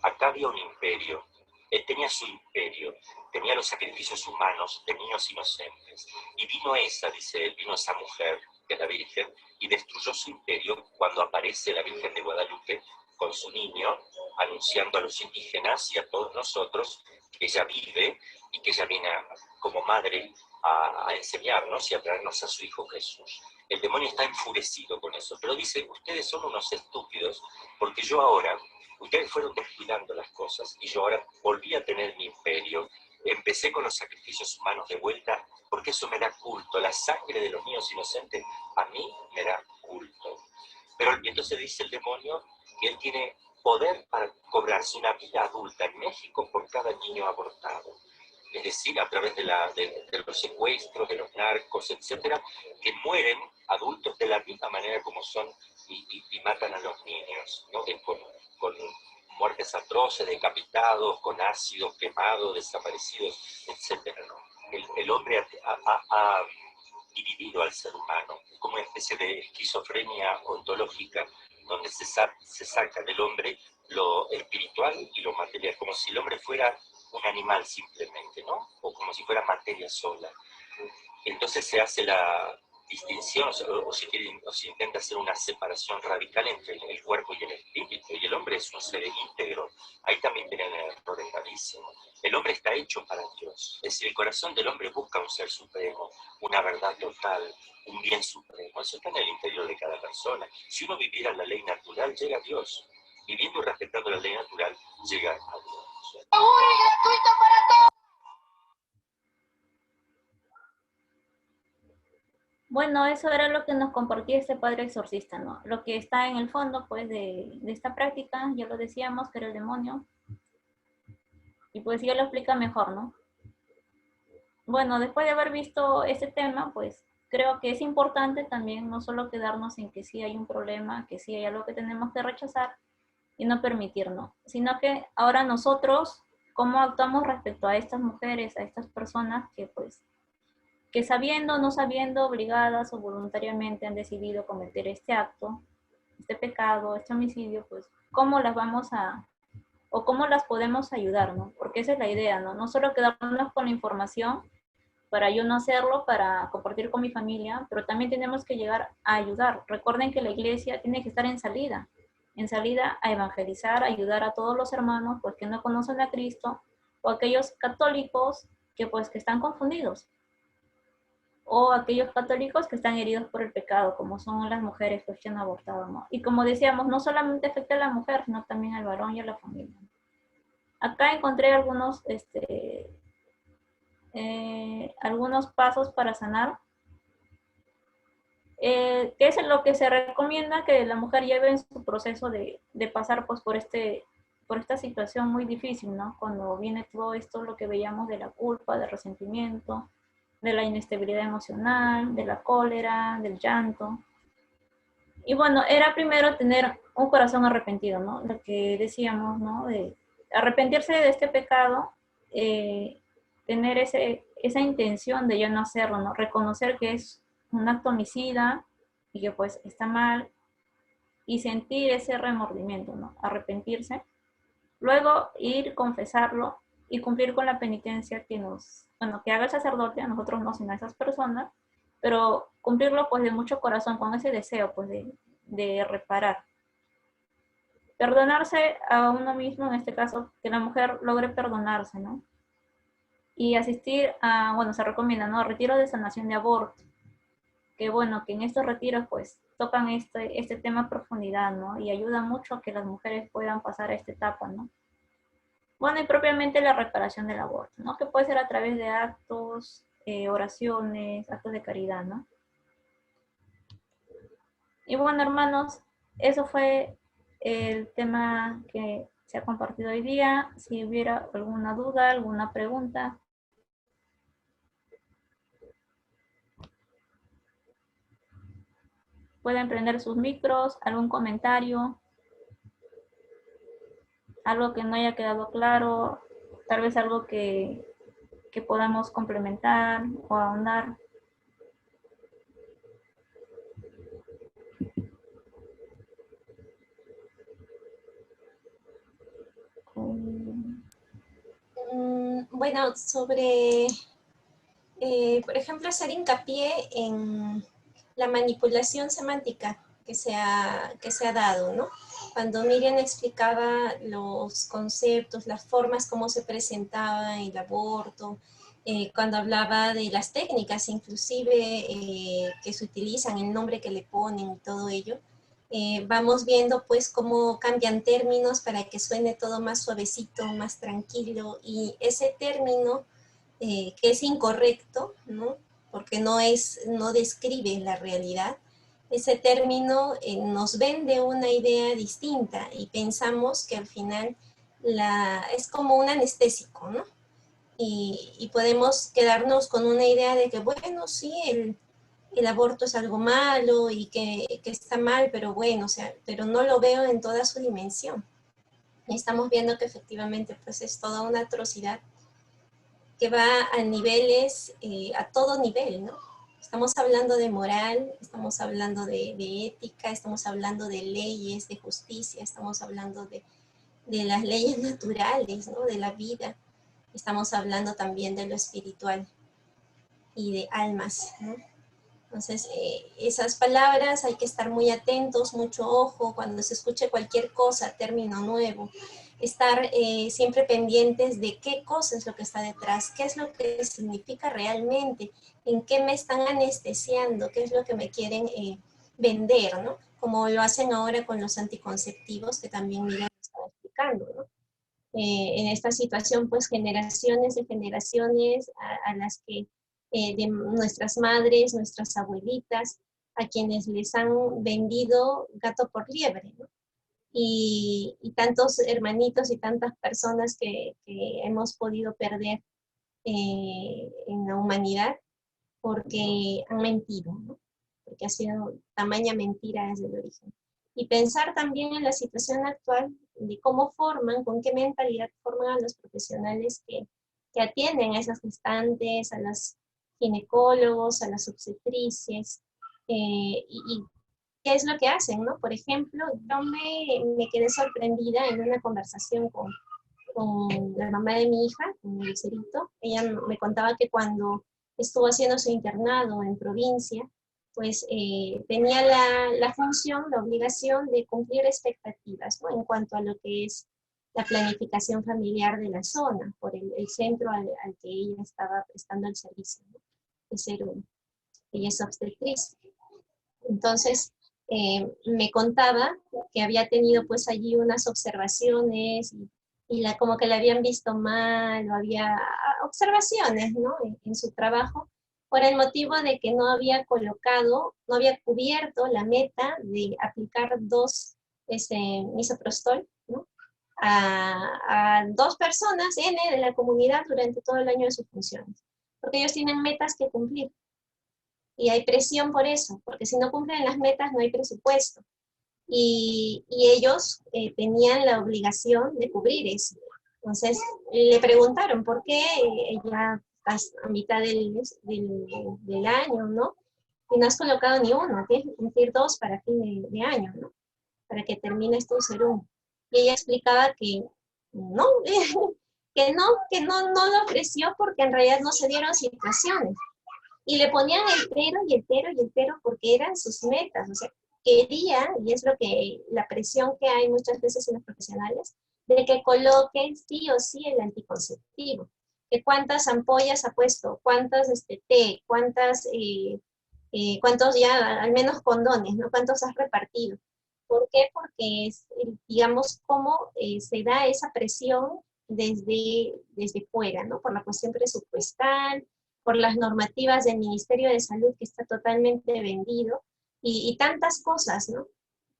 Acá había un imperio. Él tenía su imperio, tenía los sacrificios humanos de niños inocentes. Y vino esa, dice él, vino esa mujer, que es la Virgen, y destruyó su imperio cuando aparece la Virgen de Guadalupe con su niño, anunciando a los indígenas y a todos nosotros que ella vive y que ella viene como madre a enseñarnos y a traernos a su Hijo Jesús. El demonio está enfurecido con eso, pero dice, ustedes son unos estúpidos, porque yo ahora, ustedes fueron descuidando las cosas, y yo ahora volví a tener mi imperio, empecé con los sacrificios humanos de vuelta, porque eso me da culto, la sangre de los niños inocentes a mí me da culto. Pero entonces dice el demonio que él tiene poder para cobrarse una vida adulta en México por cada niño abortado. Es decir, a través de los secuestros, de los narcos, etcétera, que mueren adultos de la misma manera como son y matan a los niños, ¿no? Con muertes atroces, decapitados, con ácidos quemados, desaparecidos, etcétera, ¿no? El hombre ha dividido al ser humano, como una especie de esquizofrenia ontológica, donde se saca del hombre lo espiritual y lo material, como si el hombre fuera un animal simplemente, ¿no? O como si fuera materia sola. Entonces se hace la distinción, o se intenta hacer una separación radical entre el cuerpo y el espíritu, y el hombre es un ser íntegro. Ahí también tienen errores gravísimos. El hombre está hecho para Dios. Es decir, el corazón del hombre busca un ser supremo, una verdad total, un bien supremo. Eso está en el interior de cada persona. Si uno viviera la ley natural, llega a Dios. Viviendo y respetando la ley natural, llega a Dios. Bueno, eso era lo que nos compartía este padre exorcista, ¿no? Lo que está en el fondo, pues, de esta práctica, ya lo decíamos, que era el demonio. Y pues ya lo explica mejor, ¿no? Bueno, después de haber visto este tema, pues, creo que es importante también no solo quedarnos en que sí hay un problema, que sí hay algo que tenemos que rechazar y no permitirnos, sino que ahora nosotros, ¿cómo actuamos respecto a estas mujeres, a estas personas que, pues, que sabiendo o no sabiendo, obligadas o voluntariamente han decidido cometer este acto, este pecado, este homicidio, pues, ¿cómo las vamos a, o cómo las podemos ayudar, ¿no? Porque esa es la idea, ¿no? No solo quedarnos con la información para yo no hacerlo, para compartir con mi familia, pero también tenemos que llegar a ayudar. Recuerden que la iglesia tiene que estar en salida a evangelizar, a ayudar a todos los hermanos, pues, que no conocen a Cristo, o aquellos católicos que, pues, que están confundidos, o aquellos católicos que están heridos por el pecado, como son las mujeres pues, que han abortado, ¿no? Y como decíamos, no solamente afecta a la mujer, sino también al varón y a la familia. Acá encontré algunos pasos para sanar. ¿Qué es lo que se recomienda? Que la mujer lleve en su proceso de pasar pues, por esta situación muy difícil, ¿no? Cuando viene todo esto, lo que veíamos de la culpa, del resentimiento, de la inestabilidad emocional, de la cólera, del llanto. Y bueno, era primero tener un corazón arrepentido, ¿no? Lo que decíamos, ¿no? De arrepentirse de este pecado, tener esa intención de ya no hacerlo, ¿no? Reconocer que es un acto homicida y que pues está mal y sentir ese remordimiento, ¿no? Arrepentirse. Luego ir, confesarlo y cumplir con la penitencia que que haga el sacerdote, a nosotros no, sino a esas personas, pero cumplirlo pues de mucho corazón, con ese deseo pues de reparar. Perdonarse a uno mismo, en este caso, que la mujer logre perdonarse, ¿no? Y asistir a, bueno, se recomienda, ¿no? Retiro de sanación de aborto, que bueno, que en estos retiros pues tocan este tema a profundidad, ¿no? Y ayuda mucho a que las mujeres puedan pasar a esta etapa, ¿no? Bueno, y propiamente la reparación del aborto, ¿no? Que puede ser a través de actos, oraciones, actos de caridad, ¿no? Y bueno, hermanos, eso fue el tema que se ha compartido hoy día. Si hubiera alguna duda, alguna pregunta. Pueden prender sus micros, algún comentario, algo que no haya quedado claro, tal vez algo que podamos complementar o ahondar. Bueno, sobre, por ejemplo, hacer hincapié en la manipulación semántica que se ha dado, ¿no? Cuando Miriam explicaba los conceptos, las formas, cómo se presentaba el aborto, cuando hablaba de las técnicas inclusive que se utilizan, el nombre que le ponen y todo ello, vamos viendo pues cómo cambian términos para que suene todo más suavecito, más tranquilo, y ese término que es incorrecto, ¿no? Porque no describe la realidad, ese término nos vende una idea distinta y pensamos que al final es como un anestésico, ¿no? Y podemos quedarnos con una idea de que, bueno, sí, el aborto es algo malo y que está mal, pero bueno, o sea, pero no lo veo en toda su dimensión. Y estamos viendo que efectivamente pues es toda una atrocidad que va a niveles, a todo nivel, ¿no? Estamos hablando de moral, estamos hablando de ética, estamos hablando de leyes, de justicia, estamos hablando de las leyes naturales, ¿no? De la vida. estamos hablando también de lo espiritual y de almas, ¿no? Entonces, esas palabras hay que estar muy atentos, mucho ojo cuando se escuche cualquier cosa, término nuevo, estar siempre pendientes de qué cosa es lo que está detrás, qué es lo que significa realmente, en qué me están anestesiando, qué es lo que me quieren vender, ¿no? Como lo hacen ahora con los anticonceptivos, que también Miriam estaba explicando, ¿no? En esta situación, pues generaciones de generaciones a las que de nuestras madres, nuestras abuelitas, a quienes les han vendido gato por liebre, ¿no? Y tantos hermanitos y tantas personas que hemos podido perder en la humanidad porque han mentido, ¿no? Porque ha sido tamaña mentira desde el origen. Y pensar también en la situación actual de cómo forman, con qué mentalidad forman a los profesionales que atienden a esas gestantes, a los ginecólogos, a las obstetrices, y qué es lo que hacen, ¿no? Por ejemplo, yo me quedé sorprendida en una conversación con la mamá de mi hija, con Lucerito. Ella me contaba que cuando estuvo haciendo su internado en provincia, pues tenía la función, la obligación de cumplir expectativas, ¿no? En cuanto a lo que es la planificación familiar de la zona, por el centro al que ella estaba prestando el servicio, ¿no? De ser ella es obstetriz. Entonces, me contaba que había tenido pues allí unas observaciones y como que la habían visto mal, o había observaciones, ¿no? En su trabajo, por el motivo de que no había colocado, no había cubierto la meta de aplicar 2 misoprostol, ¿no? A 2 personas N de la comunidad durante todo el año de sus funciones, porque ellos tienen metas que cumplir. Y hay presión por eso, porque si no cumplen las metas no hay presupuesto. Y ellos tenían la obligación de cubrir eso. Entonces le preguntaron por qué ella a mitad del año, ¿no? Y no has colocado ni uno, tienes que cumplir 2 para fin de año, ¿no? Para que termines tu serum. Y ella explicaba que no, no lo ofreció porque en realidad no se dieron situaciones. Y le ponían el pero y el pero y el pero porque eran sus metas, o sea, querían, y es lo que, la presión que hay muchas veces en los profesionales, de que coloquen sí o sí el anticonceptivo, que cuántas ampollas ha puesto, cuántas té, cuántos ya, al menos condones, ¿no? Cuántos has repartido. ¿Por qué? Porque es, digamos, cómo se da esa presión desde fuera, ¿no? Por la cuestión presupuestal, por las normativas del Ministerio de Salud que está totalmente vendido, y tantas cosas, ¿no?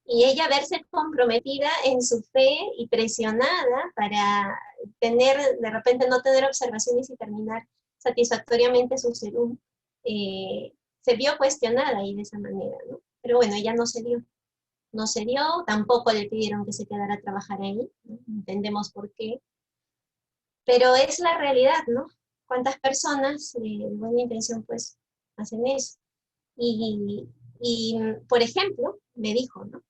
Y ella verse comprometida en su fe y presionada para tener, de repente no tener observaciones y terminar satisfactoriamente su serum, se vio cuestionada ahí de esa manera, ¿no? Pero bueno, ella no se dio, tampoco le pidieron que se quedara a trabajar ahí, ¿no? Entendemos por qué, pero es la realidad, ¿no? ¿Cuántas personas de buena intención pues hacen eso? Y por ejemplo, me dijo, ¿no?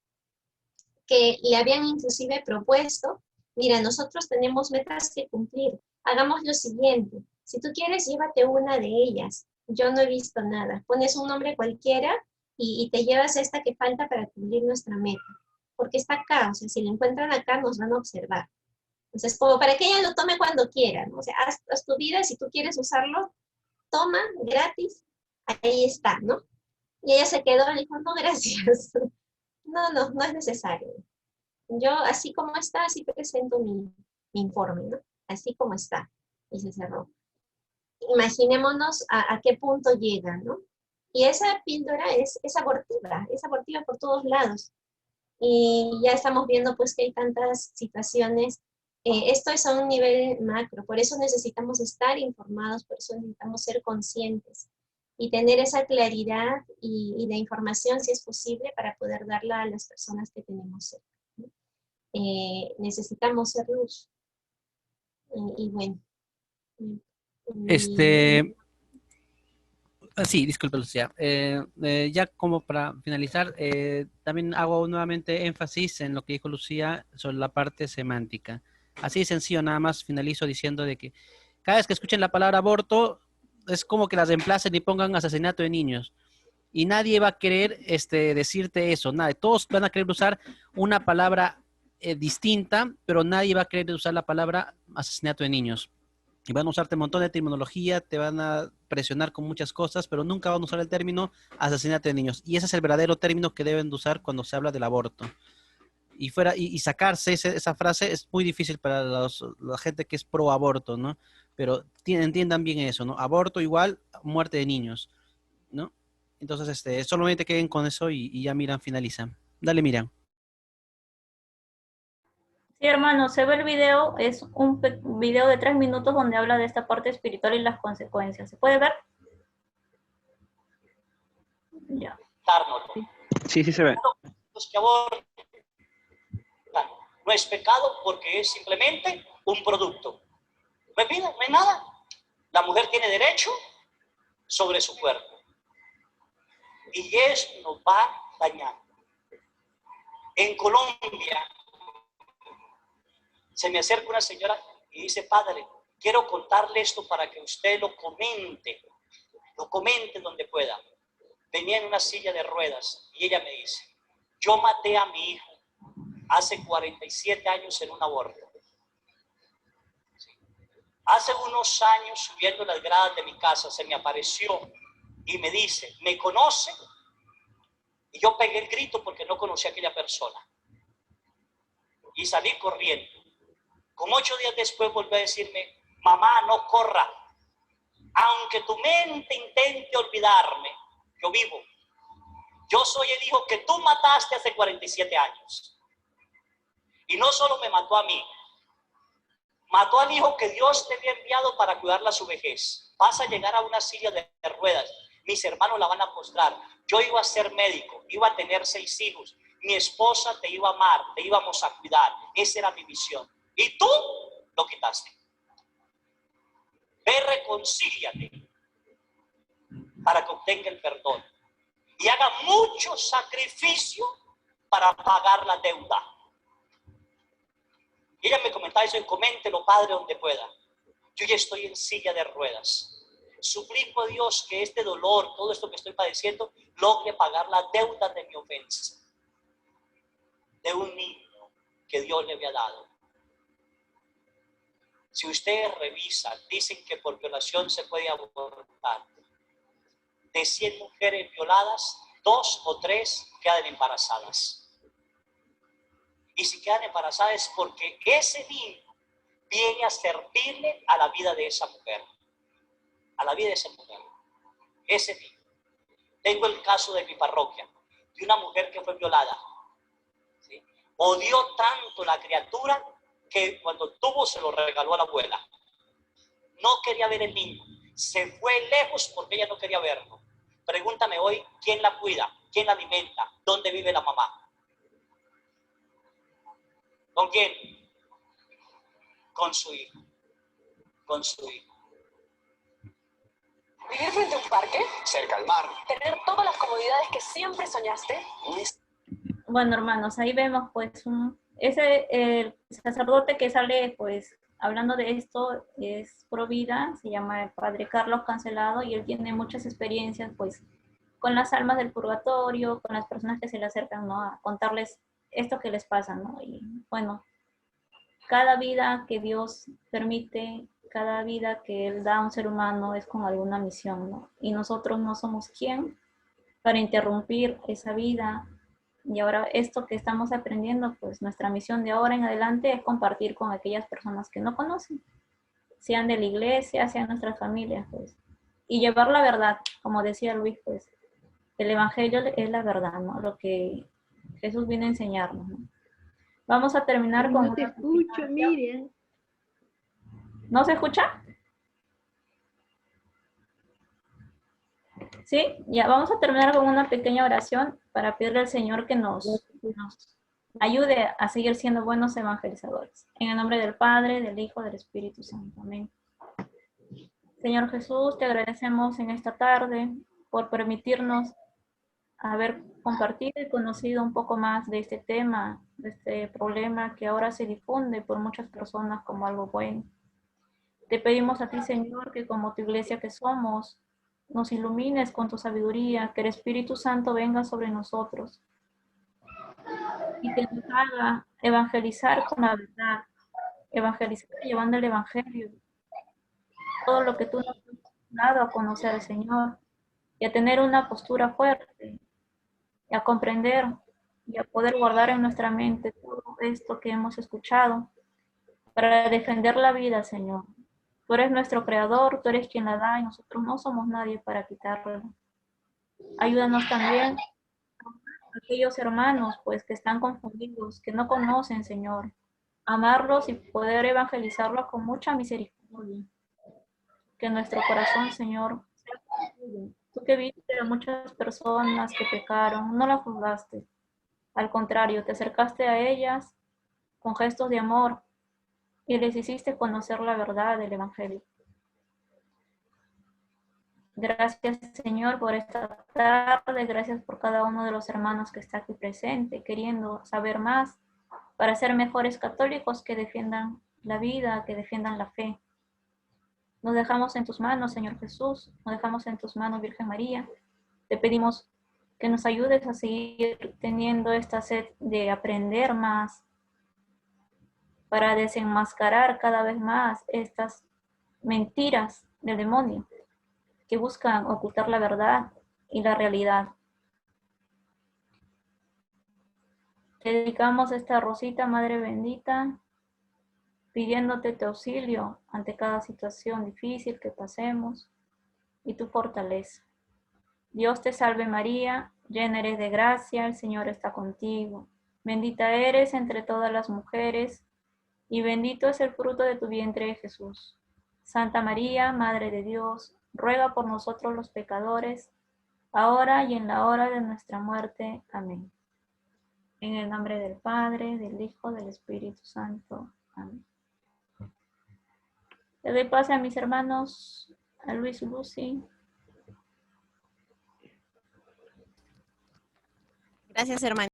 Que le habían inclusive propuesto, mira, nosotros tenemos metas que cumplir, hagamos lo siguiente, si tú quieres, llévate una de ellas, yo no he visto nada, pones un nombre cualquiera y te llevas esta que falta para cumplir nuestra meta, porque está acá, o sea, si la encuentran acá nos van a observar. Entonces, como para que ella lo tome cuando quiera, ¿no? O sea, haz tu vida, si tú quieres usarlo, toma, gratis, ahí está, ¿no? Y ella se quedó, le dijo, no, gracias. No es necesario. Yo, así como está, así presento mi informe, ¿no? Así como está. Y se cerró. Imaginémonos a qué punto llega, ¿no? Y esa píldora es abortiva por todos lados. Y ya estamos viendo, pues, que hay tantas situaciones. Esto es a un nivel macro, por eso necesitamos estar informados, por eso necesitamos ser conscientes y tener esa claridad y la información, si es posible, para poder darla a las personas que tenemos cerca, ¿no? Necesitamos ser luz. Y bueno. Sí, disculpe, Lucía. Ya como para finalizar, también hago nuevamente énfasis en lo que dijo Lucía sobre la parte semántica. Así de sencillo, nada más finalizo diciendo de que cada vez que escuchen la palabra aborto, es como que la reemplacen y pongan asesinato de niños. Y nadie va a querer decirte eso, nada. Todos van a querer usar una palabra distinta, pero nadie va a querer usar la palabra asesinato de niños. Y van a usarte un montón de terminología, te van a presionar con muchas cosas, pero nunca van a usar el término asesinato de niños. Y ese es el verdadero término que deben de usar cuando se habla del aborto. Y sacarse esa frase es muy difícil para la gente que es pro aborto, ¿no? Pero entiendan bien eso, ¿no? Aborto igual muerte de niños, ¿no? Entonces, solamente queden con eso y ya Miriam finaliza. Dale, Miriam. Sí, hermano, se ve el video, es un video de 3 minutos donde habla de esta parte espiritual y las consecuencias. ¿Se puede ver? Ya. Sí, sí se ve. Los que abortan no es pecado porque es simplemente un producto. No es vida, no es nada. La mujer tiene derecho sobre su cuerpo. Y eso nos va dañando. En Colombia se me acerca una señora y dice, padre, quiero contarle esto para que usted lo comente donde pueda. Venía en una silla de ruedas y ella me dice, yo maté a mi hijo hace 47 años en un aborto. Hace unos años, subiendo las gradas de mi casa, se me apareció y me dice, ¿me conoce? Y yo pegué el grito porque no conocía a aquella persona. Y salí corriendo. Como 8 días después volvió a decirme, mamá, no corra. Aunque tu mente intente olvidarme, yo vivo. Yo soy el hijo que tú mataste hace 47 años. Y no solo me mató a mí, mató al hijo que Dios te había enviado para cuidarla a su vejez. Vas a llegar a una silla de ruedas. Mis hermanos la van a postrar. Yo iba a ser médico, iba a tener 6 hijos. Mi esposa te iba a amar, te íbamos a cuidar. Esa era mi misión. Y tú lo quitaste. Ve, reconcíliate para que obtenga el perdón. Y haga mucho sacrificio para pagar la deuda. Y ella me comentaba eso y coméntelo, padre, donde pueda. Yo ya estoy en silla de ruedas. Suplico a Dios que este dolor, todo esto que estoy padeciendo, logre pagar la deuda de mi ofensa. De un niño que Dios le había dado. Si ustedes revisan, dicen que por violación se puede abortar. De 100 mujeres violadas, 2 o 3 quedan embarazadas. Y si quedan embarazadas es porque ese niño viene a servirle a la vida de esa mujer. A la vida de esa mujer. Ese niño. Tengo el caso de mi parroquia, de una mujer que fue violada. ¿Sí? Odió tanto la criatura que cuando tuvo se lo regaló a la abuela. No quería ver el niño. Se fue lejos porque ella no quería verlo. Pregúntame hoy, ¿quién la cuida? ¿Quién la alimenta? ¿Dónde vive la mamá? ¿Con quién? Con su hijo. Con su hijo. ¿Vivir frente a un parque? Cerca al mar. ¿Tener todas las comodidades que siempre soñaste? Bueno, hermanos, ahí vemos pues el sacerdote que sale pues hablando de esto es pro vida, se llama el padre Carlos Cancelado y él tiene muchas experiencias pues con las almas del purgatorio, con las personas que se le acercan, ¿no? A contarles esto que les pasa, ¿no? Y bueno, cada vida que Dios permite, cada vida que Él da a un ser humano es con alguna misión, ¿no? Y nosotros no somos quien para interrumpir esa vida. Y ahora esto que estamos aprendiendo, pues nuestra misión de ahora en adelante es compartir con aquellas personas que no conocen, sean de la iglesia, sean nuestras familias, pues. Y llevar la verdad, como decía Luis, pues, el evangelio es la verdad, ¿no? Lo que Jesús viene a enseñarnos, ¿no? Vamos a terminar con... No te escucho, Miriam. ¿No se escucha? Sí, ya vamos a terminar con una pequeña oración para pedirle al Señor que nos ayude a seguir siendo buenos evangelizadores. En el nombre del Padre, del Hijo, del Espíritu Santo. Amén. Señor Jesús, te agradecemos en esta tarde por permitirnos haber compartido y conocido un poco más de este tema, de este problema que ahora se difunde por muchas personas como algo bueno. Te pedimos a ti, Señor, que como tu iglesia que somos, nos ilumines con tu sabiduría, que el Espíritu Santo venga sobre nosotros y que nos haga evangelizar con la verdad, evangelizar llevando el Evangelio, todo lo que tú nos has dado a conocer, Señor, y a tener una postura fuerte, y a comprender y a poder guardar en nuestra mente todo esto que hemos escuchado para defender la vida, Señor. Tú eres nuestro creador, tú eres quien la da y nosotros no somos nadie para quitarla. Ayúdanos también a aquellos hermanos pues que están confundidos, que no conocen, Señor, amarlos y poder evangelizarlos con mucha misericordia. Que nuestro corazón, Señor, sea tuyo. Tú que viste a muchas personas que pecaron, no las juzgaste. Al contrario, te acercaste a ellas con gestos de amor y les hiciste conocer la verdad del Evangelio. Gracias, Señor, por esta tarde. Gracias por cada uno de los hermanos que está aquí presente, queriendo saber más para ser mejores católicos que defiendan la vida, que defiendan la fe. Nos dejamos en tus manos, Señor Jesús. Nos dejamos en tus manos, Virgen María. Te pedimos que nos ayudes a seguir teniendo esta sed de aprender más, para desenmascarar cada vez más estas mentiras del demonio que buscan ocultar la verdad y la realidad. Te dedicamos esta rosita, Madre bendita, pidiéndote tu auxilio ante cada situación difícil que pasemos y tu fortaleza. Dios te salve María, llena eres de gracia, el Señor está contigo. Bendita eres entre todas las mujeres y bendito es el fruto de tu vientre, Jesús. Santa María, Madre de Dios, ruega por nosotros los pecadores, ahora y en la hora de nuestra muerte. Amén. En el nombre del Padre, del Hijo, del Espíritu Santo. Amén. Le doy pase a mis hermanos, a Luis y Lucy. Gracias, hermanita.